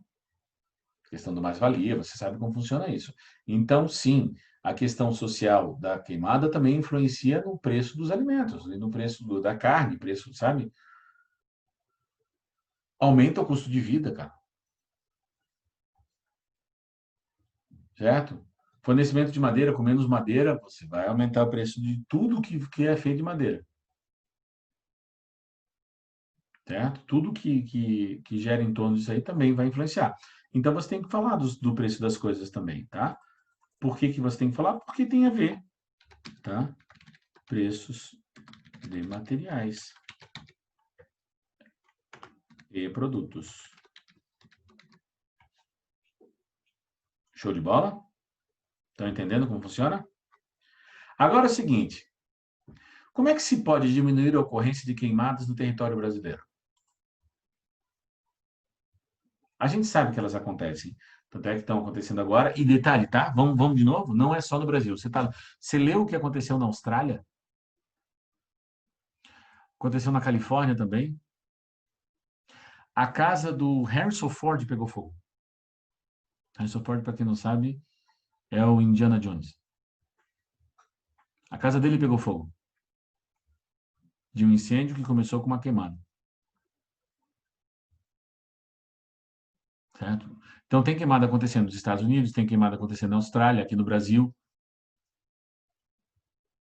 S1: Questão do mais-valia, você sabe como funciona isso. Então, sim, a questão social da queimada também influencia no preço dos alimentos, no preço da carne, preço, sabe? Aumenta o custo de vida, cara. Certo? Fornecimento de madeira, com menos madeira, você vai aumentar o preço de tudo que é feito de madeira. Certo? Tudo que gera em torno disso aí também vai influenciar. Então, você tem que falar do preço das coisas também, tá? Por que você tem que falar? Porque tem a ver, tá? Preços de materiais e produtos. Show de bola? Estão entendendo como funciona? Agora é o seguinte, como é que se pode diminuir a ocorrência de queimadas no território brasileiro? A gente sabe que elas acontecem, tanto é que estão acontecendo agora. E detalhe, tá? Vamos de novo? Não é só no Brasil. Você leu o que aconteceu na Austrália? Aconteceu na Califórnia também. A casa do Harrison Ford pegou fogo. Harrison Ford, para quem não sabe, é o Indiana Jones. A casa dele pegou fogo. De um incêndio que começou com uma queimada. Certo? Então, tem queimada acontecendo nos Estados Unidos, tem queimada acontecendo na Austrália, aqui no Brasil.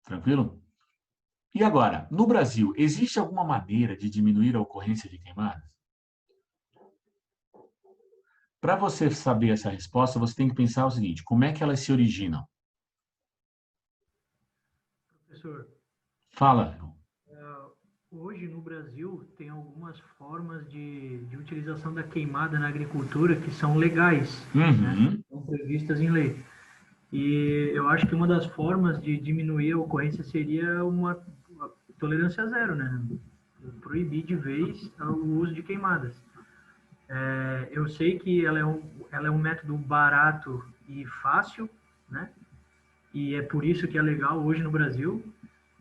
S1: Tranquilo? E agora, no Brasil, existe alguma maneira de diminuir a ocorrência de queimadas? Para você saber essa resposta, você tem que pensar o seguinte, como é que elas se originam?
S5: Professor,
S1: Fala.
S5: hoje no Brasil tem algumas formas de utilização da queimada na agricultura que são legais, né? São previstas em lei. E eu acho que uma das formas de diminuir a ocorrência seria uma tolerância zero, né? Proibir de vez o uso de queimadas. Eu sei que ela é um método barato e fácil, né? E é por isso que é legal hoje no Brasil.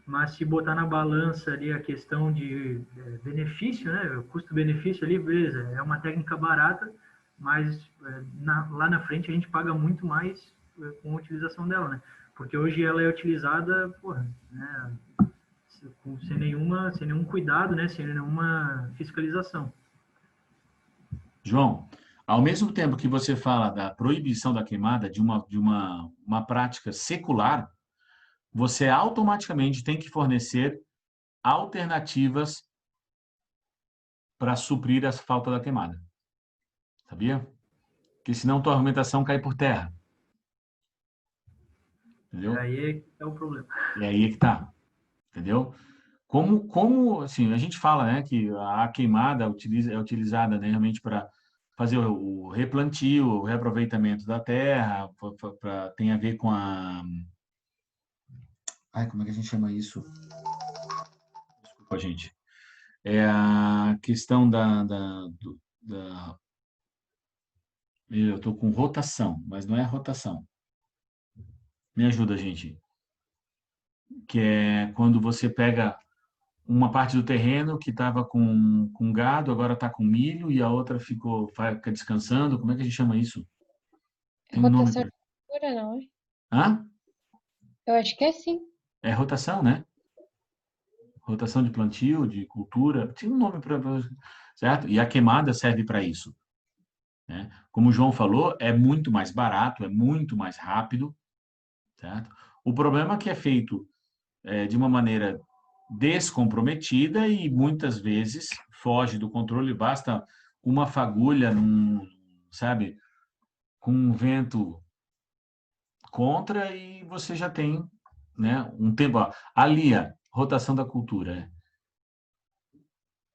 S5: Mas se botar na balança ali a questão de benefício, né? O custo-benefício ali, beleza, é uma técnica barata, mas lá na frente a gente paga muito mais com a utilização dela, né? Porque hoje ela é utilizada, porra, né? Sem nenhum cuidado, né? Sem nenhuma fiscalização.
S1: João, ao mesmo tempo que você fala da proibição da queimada de uma prática secular, você automaticamente tem que fornecer alternativas para suprir a falta da queimada. Sabia? Porque senão tua argumentação cai por terra. Entendeu?
S5: Aí é que é o problema.
S1: E aí é que tá. Entendeu? Assim, a gente fala, né, que a queimada é utilizada, né, realmente para fazer o replantio, o reaproveitamento da terra, tem a ver com a... Ai, como é que a gente chama isso? Desculpa, gente. É a questão eu estou com rotação, mas não é rotação. Me ajuda, gente. Que é quando você pega uma parte do terreno que estava com gado, agora está com milho, e a outra fica descansando. Como é que a gente chama isso? Tem um nome.
S2: Rotação de cultura, não é?
S1: Hã?
S2: Eu acho que é sim.
S1: É rotação, né? Rotação de plantio, de cultura. Tem um nome para... Certo? E a queimada serve para isso. Né? Como o João falou, é muito mais barato, é muito mais rápido. Certo? O problema é que é feito de uma maneira descomprometida e muitas vezes foge do controle. Basta uma fagulha, sabe, com um vento contra e você já tem, né, um tempo. Ó, ali, a rotação da cultura.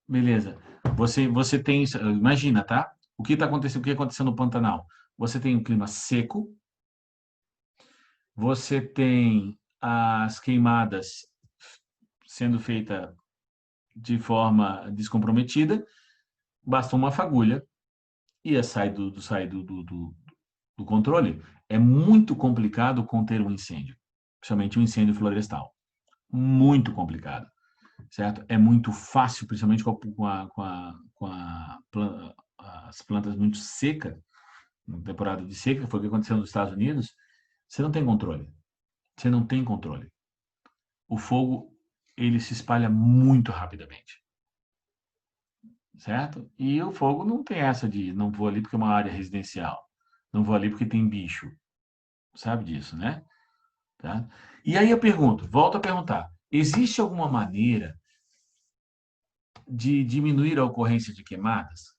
S1: Beleza. Você tem, imagina, tá? O que aconteceu no Pantanal? Você tem um clima seco, você tem as queimadas sendo feita de forma descomprometida, basta uma fagulha e sai do controle. É muito complicado conter um incêndio, principalmente um incêndio florestal. Muito complicado, certo? É muito fácil, principalmente as plantas muito secas, na temporada de seca, foi o que aconteceu nos Estados Unidos, você não tem controle. Você não tem controle. O fogo, ele se espalha muito rapidamente. Certo? E o fogo não tem essa de não vou ali porque é uma área residencial. Não vou ali porque tem bicho. Sabe disso, né? Tá? E aí eu pergunto, volto a perguntar, existe alguma maneira de diminuir a ocorrência de queimadas?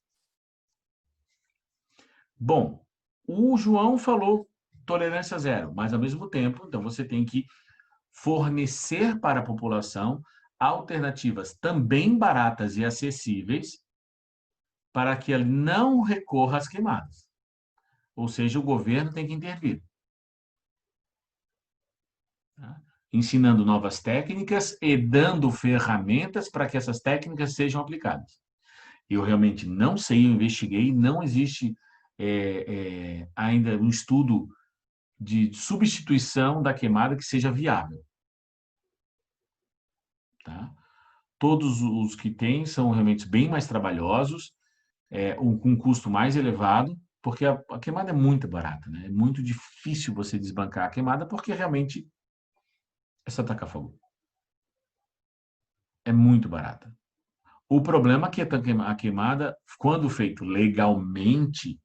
S1: Bom, o João falou tolerância zero, mas ao mesmo tempo, então você tem que fornecer para a população alternativas também baratas e acessíveis para que ele não recorra às queimadas. Ou seja, o governo tem que intervir. Tá? Ensinando novas técnicas e dando ferramentas para que essas técnicas sejam aplicadas. Eu realmente não sei, eu investiguei, não existe ainda um estudo de substituição da queimada que seja viável. Tá? Todos os que tem são realmente bem mais trabalhosos, com um custo mais elevado, porque a queimada é muito barata, né? É muito difícil você desbancar a queimada, porque realmente é só tacar fogo. É muito barata. O problema é que a queimada, quando feito legalmente,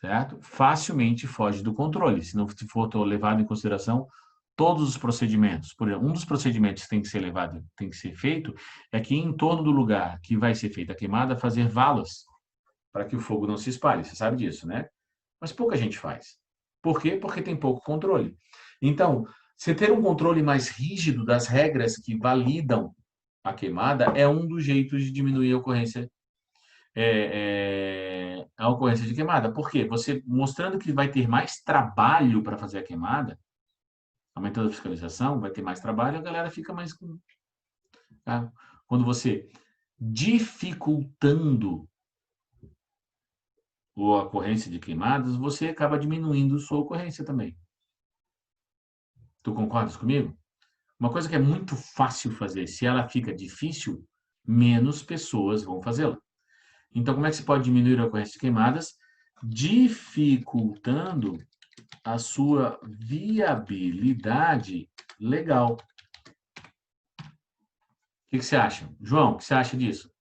S1: certo? Facilmente foge do controle, se não for levado em consideração todos os procedimentos. Por exemplo, um dos procedimentos que tem que ser levado, tem que ser feito, é que em torno do lugar que vai ser feita a queimada, fazer valas para que o fogo não se espalhe. Você sabe disso, né? Mas pouca gente faz. Por quê? Porque tem pouco controle. Então, você ter um controle mais rígido das regras que validam a queimada é um dos jeitos de diminuir a ocorrência de queimada. Por quê? Você mostrando que vai ter mais trabalho para fazer a queimada, aumentando a fiscalização, vai ter mais trabalho, a galera fica mais... Tá? Quando você dificultando a ocorrência de queimadas, você acaba diminuindo sua ocorrência também. Tu concordas comigo? Uma coisa que é muito fácil fazer, se ela fica difícil, menos pessoas vão fazê-la. Então, como é que se pode diminuir a ocorrência de queimadas? Dificultando a sua viabilidade legal. O que você acha? João, o que você acha disso?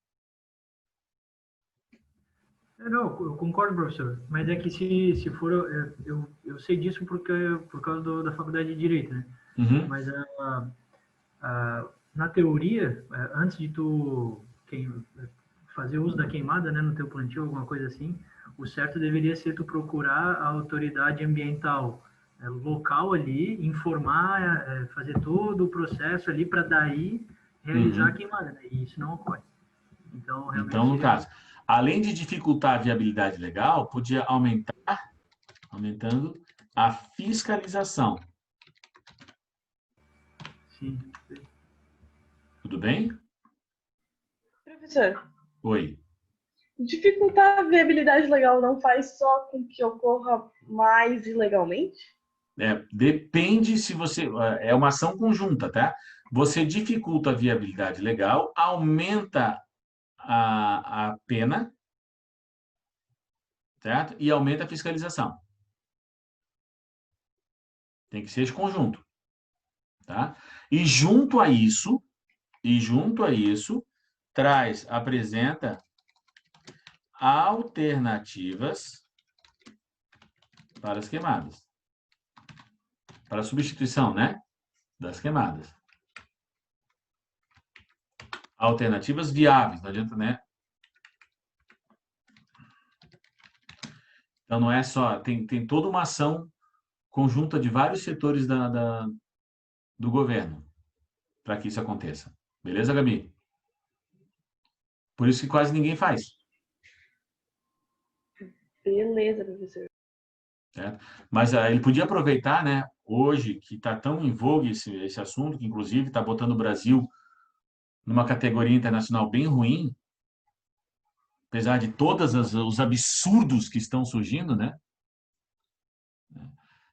S5: Não, eu concordo, professor. Mas é que se for, eu sei disso porque por causa da faculdade de Direito, né?
S1: Uhum.
S5: Mas na teoria, antes de fazer uso da queimada, né, no teu plantio, alguma coisa assim, o certo deveria ser tu procurar a autoridade ambiental local ali, informar, fazer todo o processo ali para daí realizar a queimada, né? E isso não ocorre. Então, realmente
S1: Então, no caso, além de dificultar a viabilidade legal, podia aumentando a fiscalização.
S5: Sim.
S1: Tudo bem?
S7: Professor,
S1: Oi.
S7: dificultar a viabilidade legal não faz só com que ocorra mais ilegalmente?
S1: Depende se você... É uma ação conjunta, tá? Você dificulta a viabilidade legal, aumenta a pena, certo? E aumenta a fiscalização. Tem que ser esse conjunto, tá? E junto a isso, apresenta alternativas para as queimadas. Para a substituição, né? Das queimadas. Alternativas viáveis, não adianta, né? Então, não é só... Tem toda uma ação conjunta de vários setores do governo para que isso aconteça. Beleza, Gabi? Por isso que quase ninguém faz.
S7: Beleza, professor.
S1: Certo? Mas ele podia aproveitar, né? Hoje, que está tão em voga esse assunto, que inclusive está botando o Brasil numa categoria internacional bem ruim, apesar de todos os absurdos que estão surgindo, né?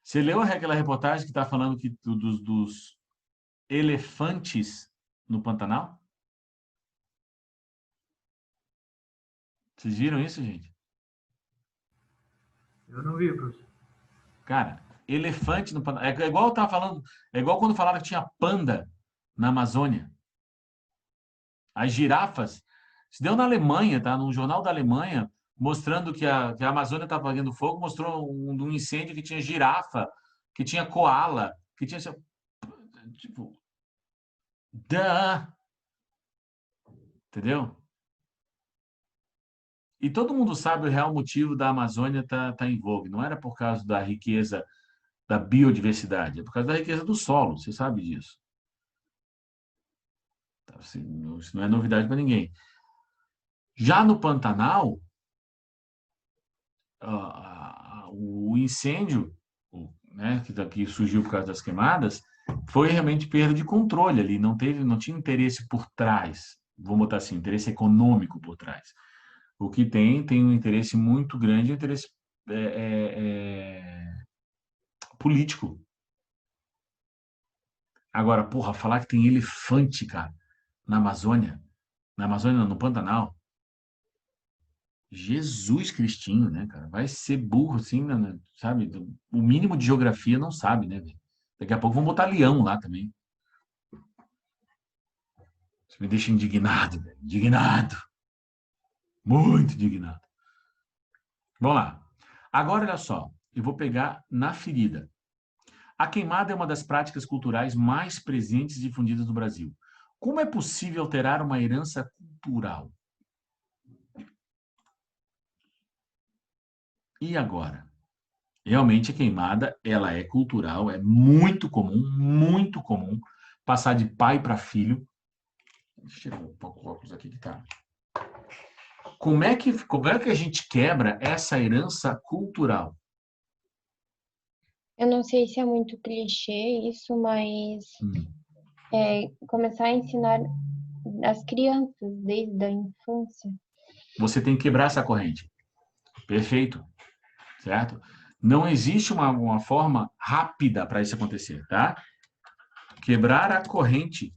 S1: Você leu aquela reportagem que está falando dos elefantes no Pantanal? Vocês viram isso, gente?
S5: Eu não vi, professor.
S1: Cara, elefante no Pantanal. É igual eu estava falando, é igual quando falaram que tinha panda na Amazônia. As girafas. Se deu na Alemanha, tá? Num jornal da Alemanha, mostrando que a Amazônia estava pegando fogo, mostrou um incêndio que tinha girafa, que tinha koala, que tinha... Tipo... Entendeu? E todo mundo sabe o real motivo da Amazônia tá em voga. Não era por causa da riqueza da biodiversidade, é por causa da riqueza do solo. Você sabe disso. Isso não é novidade para ninguém. Já no Pantanal, o incêndio, né, que surgiu por causa das queimadas, foi realmente perda de controle ali, não tinha interesse por trás, vamos botar assim, interesse econômico por trás. O que tem um interesse muito grande, um interesse político. Agora, porra, falar que tem elefante, cara, na Amazônia não, no Pantanal, Jesus Cristinho, né, cara? Vai ser burro, assim, sabe? O mínimo de geografia não sabe, né, velho? Daqui a pouco vão botar leão lá também. Isso me deixa indignado, velho. Indignado. Muito indignado. Vamos lá. Agora, olha só. Eu vou pegar na ferida. A queimada é uma das práticas culturais mais presentes e difundidas no Brasil. Como é possível alterar uma herança cultural? E agora? Realmente a queimada, ela é cultural, é muito comum passar de pai para filho. Deixa eu tirar um pouco o óculos aqui que tá. Como é que a gente quebra essa herança cultural?
S2: Eu não sei se é muito clichê isso, mas começar a ensinar as crianças desde a infância.
S1: Você tem que quebrar essa corrente. Perfeito. Certo? Não existe uma forma rápida para isso acontecer, tá? Quebrar a corrente.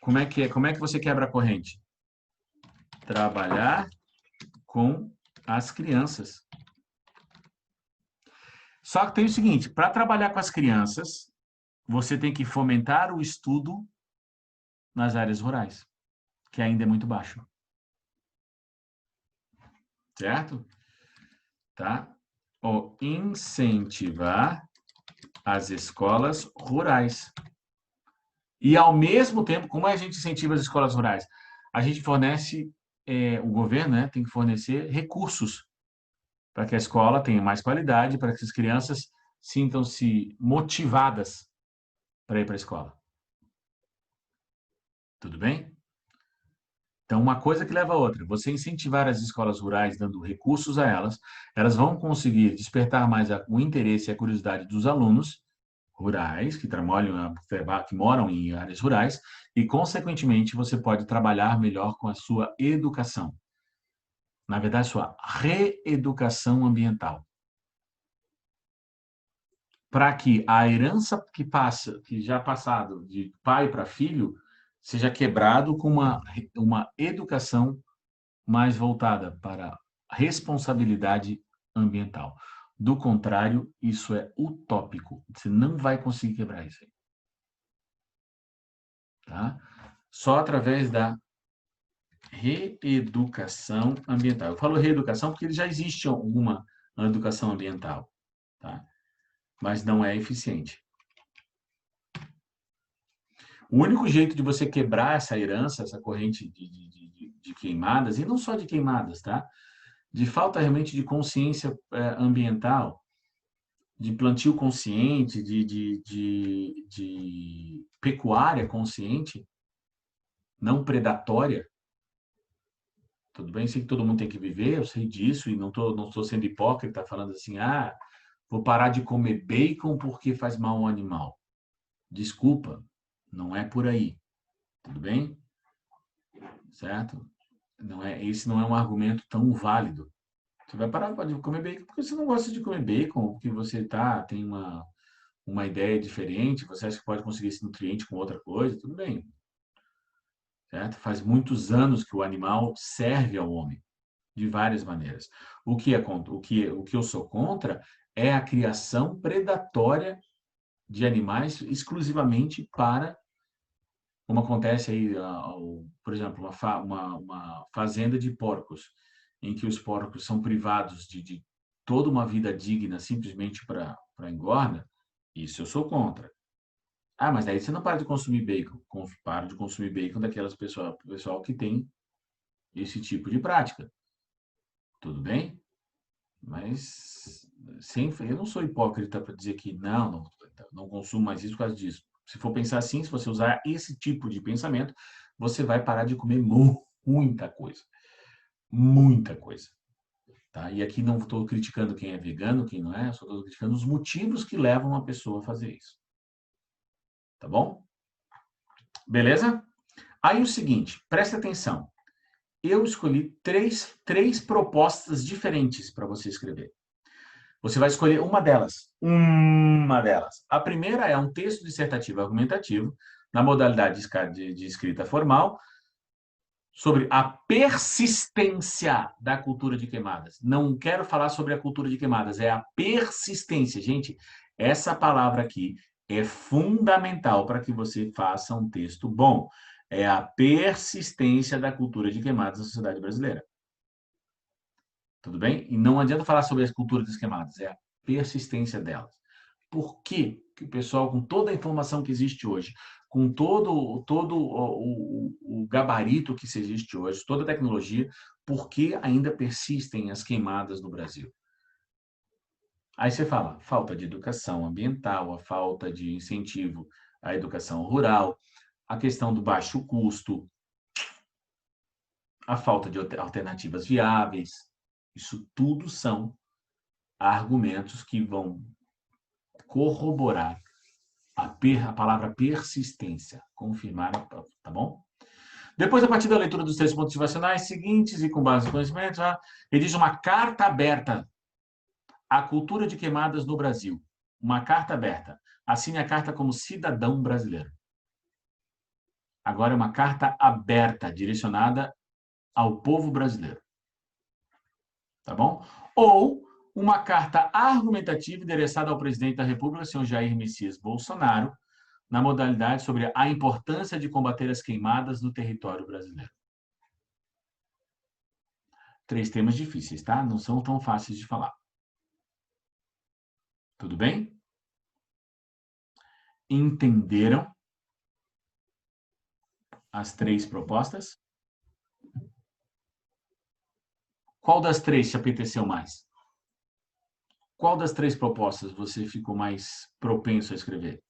S1: Como é que é? Como é que você quebra a corrente? Trabalhar com as crianças. Só que tem o seguinte, para trabalhar com as crianças, você tem que fomentar o estudo nas áreas rurais, que ainda é muito baixo. Certo? Tá? Ou incentivar as escolas rurais. E, ao mesmo tempo, como a gente incentiva as escolas rurais? A gente fornece, o governo, né, tem que fornecer recursos para que a escola tenha mais qualidade, para que as crianças sintam-se motivadas para ir para a escola. Tudo bem? Então, uma coisa que leva a outra. Você incentivar as escolas rurais, dando recursos a elas, elas vão conseguir despertar mais o interesse e a curiosidade dos alunos rurais, que moram em áreas rurais, e, consequentemente, você pode trabalhar melhor com a sua educação. Na verdade, sua reeducação ambiental. Para que a herança que já passado de pai para filho, seja quebrado com uma educação mais voltada para responsabilidade ambiental. Do contrário, isso é utópico. Você não vai conseguir quebrar isso aí. Tá? Só através da reeducação ambiental. Eu falo reeducação porque já existe alguma educação ambiental, tá? Mas não é eficiente. O único jeito de você quebrar essa herança, essa corrente de queimadas, e não só de queimadas, tá? De falta realmente de consciência ambiental, de plantio consciente, de pecuária consciente, não predatória. Tudo bem? Sei que todo mundo tem que viver, eu sei disso, e não estou sendo hipócrita falando assim, vou parar de comer bacon porque faz mal ao animal. Desculpa, não é por aí. Tudo bem? Certo? Esse não é um argumento tão válido. Você vai parar de comer bacon porque você não gosta de comer bacon, porque você tem uma ideia diferente, você acha que pode conseguir esse nutriente com outra coisa, tudo bem. Certo? Faz muitos anos que o animal serve ao homem, de várias maneiras. O que eu sou contra é a criação predatória de animais exclusivamente para, como acontece aí, por exemplo, uma fazenda de porcos, em que os porcos são privados de toda uma vida digna simplesmente para engorda, isso eu sou contra. Mas daí você não para de consumir bacon. Para de consumir bacon daquelas pessoal que tem esse tipo de prática. Tudo bem? Mas eu não sou hipócrita para dizer que não consumo mais isso por causa disso. Se for pensar assim, se você usar esse tipo de pensamento, você vai parar de comer muita coisa. Muita coisa. Tá? E aqui não estou criticando quem é vegano, quem não é, só estou criticando os motivos que levam uma pessoa a fazer isso. Tá bom? Beleza? Aí o seguinte, presta atenção. Eu escolhi três propostas diferentes para você escrever. Você vai escolher uma delas. Uma delas. A primeira é um texto dissertativo argumentativo, na modalidade de escrita formal, sobre a persistência da cultura de queimadas. Não quero falar sobre a cultura de queimadas, é a persistência. Gente, essa palavra aqui é fundamental para que você faça um texto bom. É a persistência da cultura de queimadas na sociedade brasileira. Tudo bem? E não adianta falar sobre as culturas das queimadas, é a persistência delas. Por que o pessoal, com toda a informação que existe hoje, com todo o gabarito que se existe hoje, toda a tecnologia, por que ainda persistem as queimadas no Brasil? Aí você fala, falta de educação ambiental, a falta de incentivo à educação rural, a questão do baixo custo, a falta de alternativas viáveis. Isso tudo são argumentos que vão corroborar a palavra persistência, confirmar, tá bom? Depois, a partir da leitura dos textos motivacionais seguintes e com base em conhecimentos, redige uma carta aberta à cultura de queimadas no Brasil. Uma carta aberta. Assine a carta como cidadão brasileiro. Agora é uma carta aberta, direcionada ao povo brasileiro. Tá bom? Ou uma carta argumentativa endereçada ao presidente da República, senhor Jair Messias Bolsonaro, na modalidade sobre a importância de combater as queimadas no território brasileiro. 3 temas difíceis, tá? Não são tão fáceis de falar. Tudo bem? Entenderam as 3 propostas? Qual das 3 te apeteceu mais? Qual das 3 propostas você ficou mais propenso a escrever?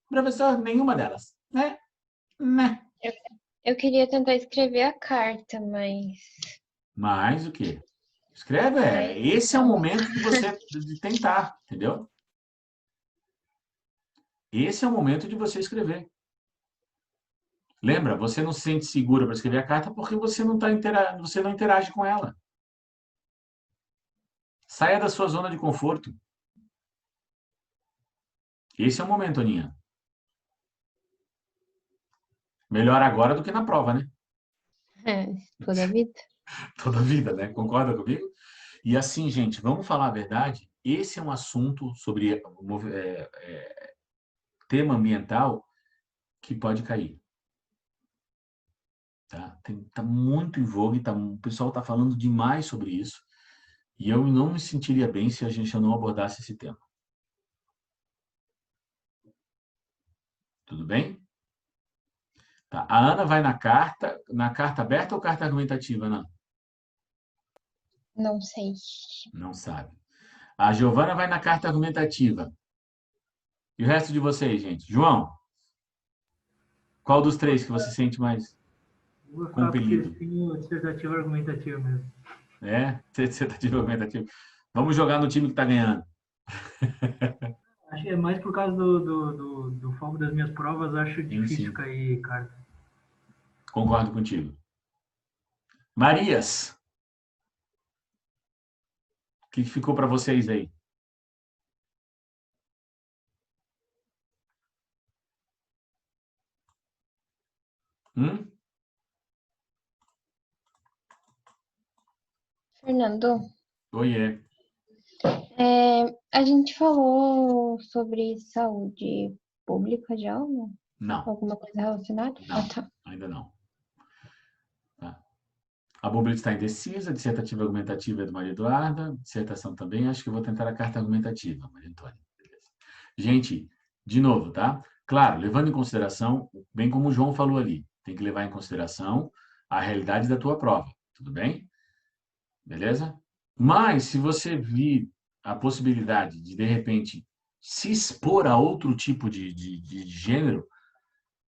S1: Professor, nenhuma delas. Né?
S2: Eu queria tentar escrever a carta, mas...
S1: Mas o quê? Escreve, esse é o momento de você de tentar, entendeu? Esse é o momento de você escrever. Lembra, você não se sente segura para escrever a carta porque você não interage com ela. Saia da sua zona de conforto. Esse é o momento, Aninha. Melhor agora do que na prova, né?
S2: Toda a vida.
S1: Toda a vida, né? Concorda comigo? E assim, gente, vamos falar a verdade, esse é um assunto sobre tema ambiental que pode cair. Tá? Tá muito em voga, o pessoal está falando demais sobre isso, e eu não me sentiria bem se a gente não abordasse esse tema. Tudo bem? Tá. A Ana vai na carta aberta ou carta argumentativa, Ana?
S2: Não sei.
S1: Não sabe. A Giovana vai na carta argumentativa. E o resto de vocês, gente? João, qual dos 3 que você sente mais
S5: Vou ficar
S1: compelido?
S5: com dissertativo argumentativo mesmo.
S1: É? Dissertativo argumentativo. Vamos jogar no time que está ganhando.
S5: Acho que é mais por causa do foco das minhas provas, acho difícil
S1: Sim.
S5: cair carta.
S1: Concordo contigo. Marias, o que ficou para vocês aí?
S2: Fernando,
S1: Oiê.
S2: a gente falou sobre saúde pública já ou não?
S1: Não.
S2: Alguma coisa relacionada?
S1: Não,
S2: Ah, tá.
S1: ainda não. Tá. A Búblia está indecisa, a dissertativa argumentativa é do Maria Eduarda, dissertação também, acho que eu vou tentar a carta argumentativa, Maria Antônia. Beleza. Gente, de novo, tá? Claro, levando em consideração, bem como o João falou ali, tem que levar em consideração a realidade da tua prova, tudo bem? Beleza? Mas, se você vir a possibilidade de repente, se expor a outro tipo de gênero,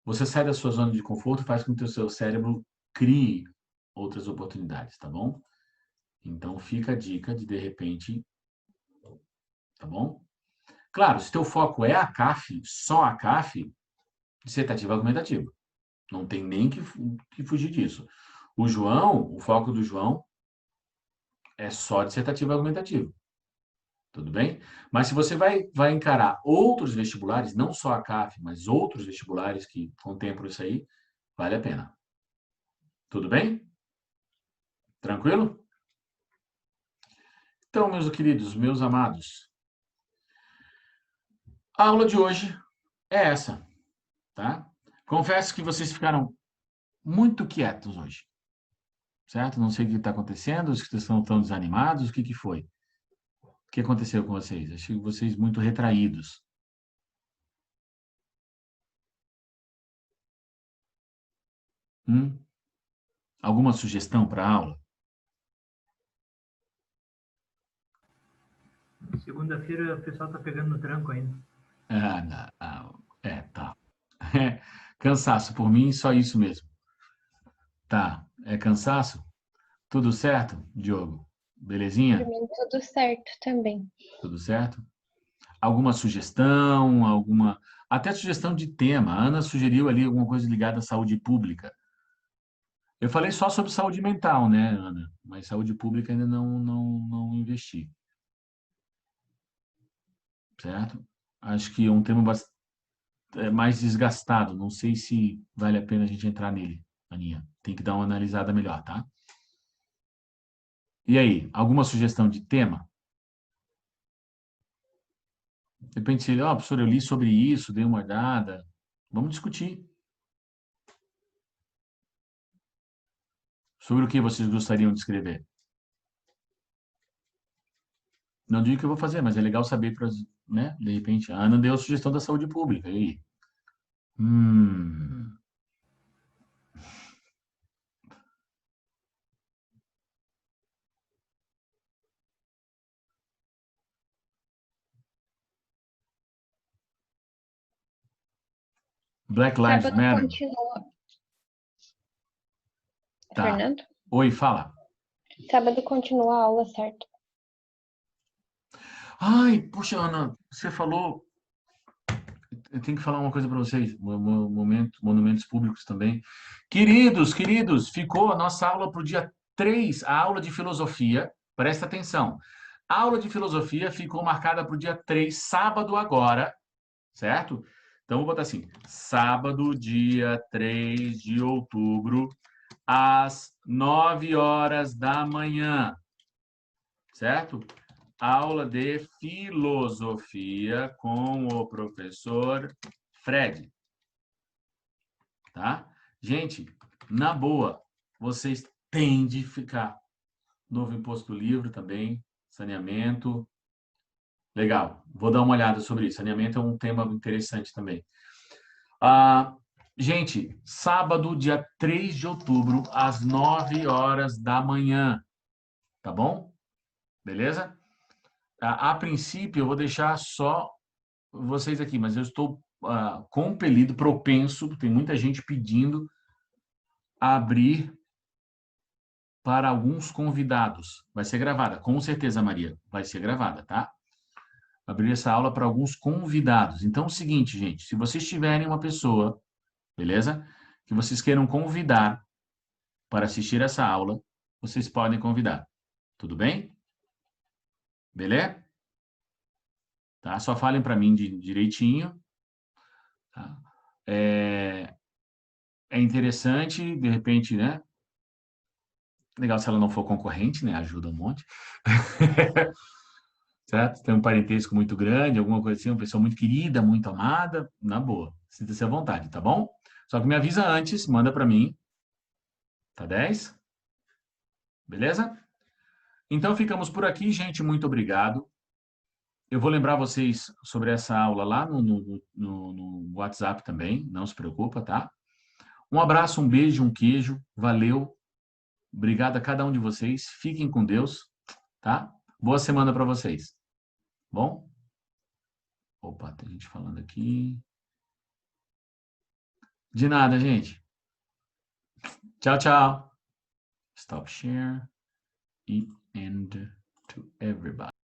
S1: você sai da sua zona de conforto e faz com que o seu cérebro crie outras oportunidades, tá bom? Então, fica a dica de repente, tá bom? Claro, se teu foco é a CAF, só a CAF, dissertativa argumentativa. Não tem nem que fugir disso. O foco do João é só dissertativa argumentativa. Tudo bem? Mas se você vai encarar outros vestibulares, não só a CAF, mas outros vestibulares que contemplam isso aí, vale a pena. Tudo bem? Tranquilo? Então, meus queridos, meus amados, a aula de hoje é essa, tá? Confesso que vocês ficaram muito quietos hoje, certo? Não sei o que está acontecendo, os que estão tão desanimados, o que foi? O que aconteceu com vocês? Achei vocês muito retraídos. Alguma sugestão para a aula?
S5: Segunda-feira o pessoal tá pegando no tranco ainda.
S1: Tá. Cansaço, por mim, só isso mesmo. Tá, é cansaço? Tudo certo, Diogo? Belezinha?
S2: Para mim, tudo certo também.
S1: Tudo certo? Alguma sugestão, até sugestão de tema. A Ana sugeriu ali alguma coisa ligada à saúde pública. Eu falei só sobre saúde mental, né, Ana? Mas saúde pública ainda não investi. Certo? Acho que é um tema mais desgastado. Não sei se vale a pena a gente entrar nele, Aninha. Tem que dar uma analisada melhor, tá? E aí, alguma sugestão de tema? De repente, professor, eu li sobre isso, dei uma olhada. Vamos discutir. Sobre o que vocês gostariam de escrever? Não digo que eu vou fazer, mas é legal saber para, né? De repente, a Ana deu a sugestão da saúde pública. E aí? Black Lives
S2: Sábado
S1: Matter.
S2: continua.
S1: Tá.
S2: Fernando?
S1: Oi, fala.
S2: Sábado continua a aula, certo?
S1: Ai, puxa, Ana, você falou. Eu tenho que falar uma coisa para vocês. Monumentos públicos também. Queridos, ficou a nossa aula para o dia 3, a aula de filosofia. Presta atenção. A aula de filosofia ficou marcada para o dia 3, sábado agora, certo? Então, vou botar assim: sábado, dia 3 de outubro, às 9 horas da manhã, certo? Aula de filosofia com o professor Fred. Tá? Gente, na boa, vocês têm de ficar. Novo imposto livre também, saneamento. Legal, vou dar uma olhada sobre isso. Saneamento é um tema interessante também. Gente, sábado, dia 3 de outubro, às 9 horas da manhã. Tá bom? Beleza? A princípio, eu vou deixar só vocês aqui, mas eu estou compelido, propenso, tem muita gente pedindo a abrir para alguns convidados. Vai ser gravada, com certeza, Maria, vai ser gravada, tá? Abrir essa aula para alguns convidados. Então, é o seguinte, gente, se vocês tiverem uma pessoa, beleza? Que vocês queiram convidar para assistir essa aula, vocês podem convidar. Tudo bem? Beleza? Tá? Só falem para mim direitinho. Tá? É interessante, de repente, né? Legal se ela não for concorrente, né? Ajuda um monte. Certo? Tem um parentesco muito grande, alguma coisa assim, uma pessoa muito querida, muito amada, na boa. Sinta-se à vontade, tá bom? Só que me avisa antes, manda para mim. Tá 10? Beleza? Então ficamos por aqui, gente. Muito obrigado. Eu vou lembrar vocês sobre essa aula lá no WhatsApp também, não se preocupa, tá? Um abraço, um beijo, um queijo. Valeu. Obrigado a cada um de vocês. Fiquem com Deus, tá? Boa semana para vocês. Bom? Opa, tem gente falando aqui. De nada, gente. Tchau, tchau. Stop share. E end to everybody.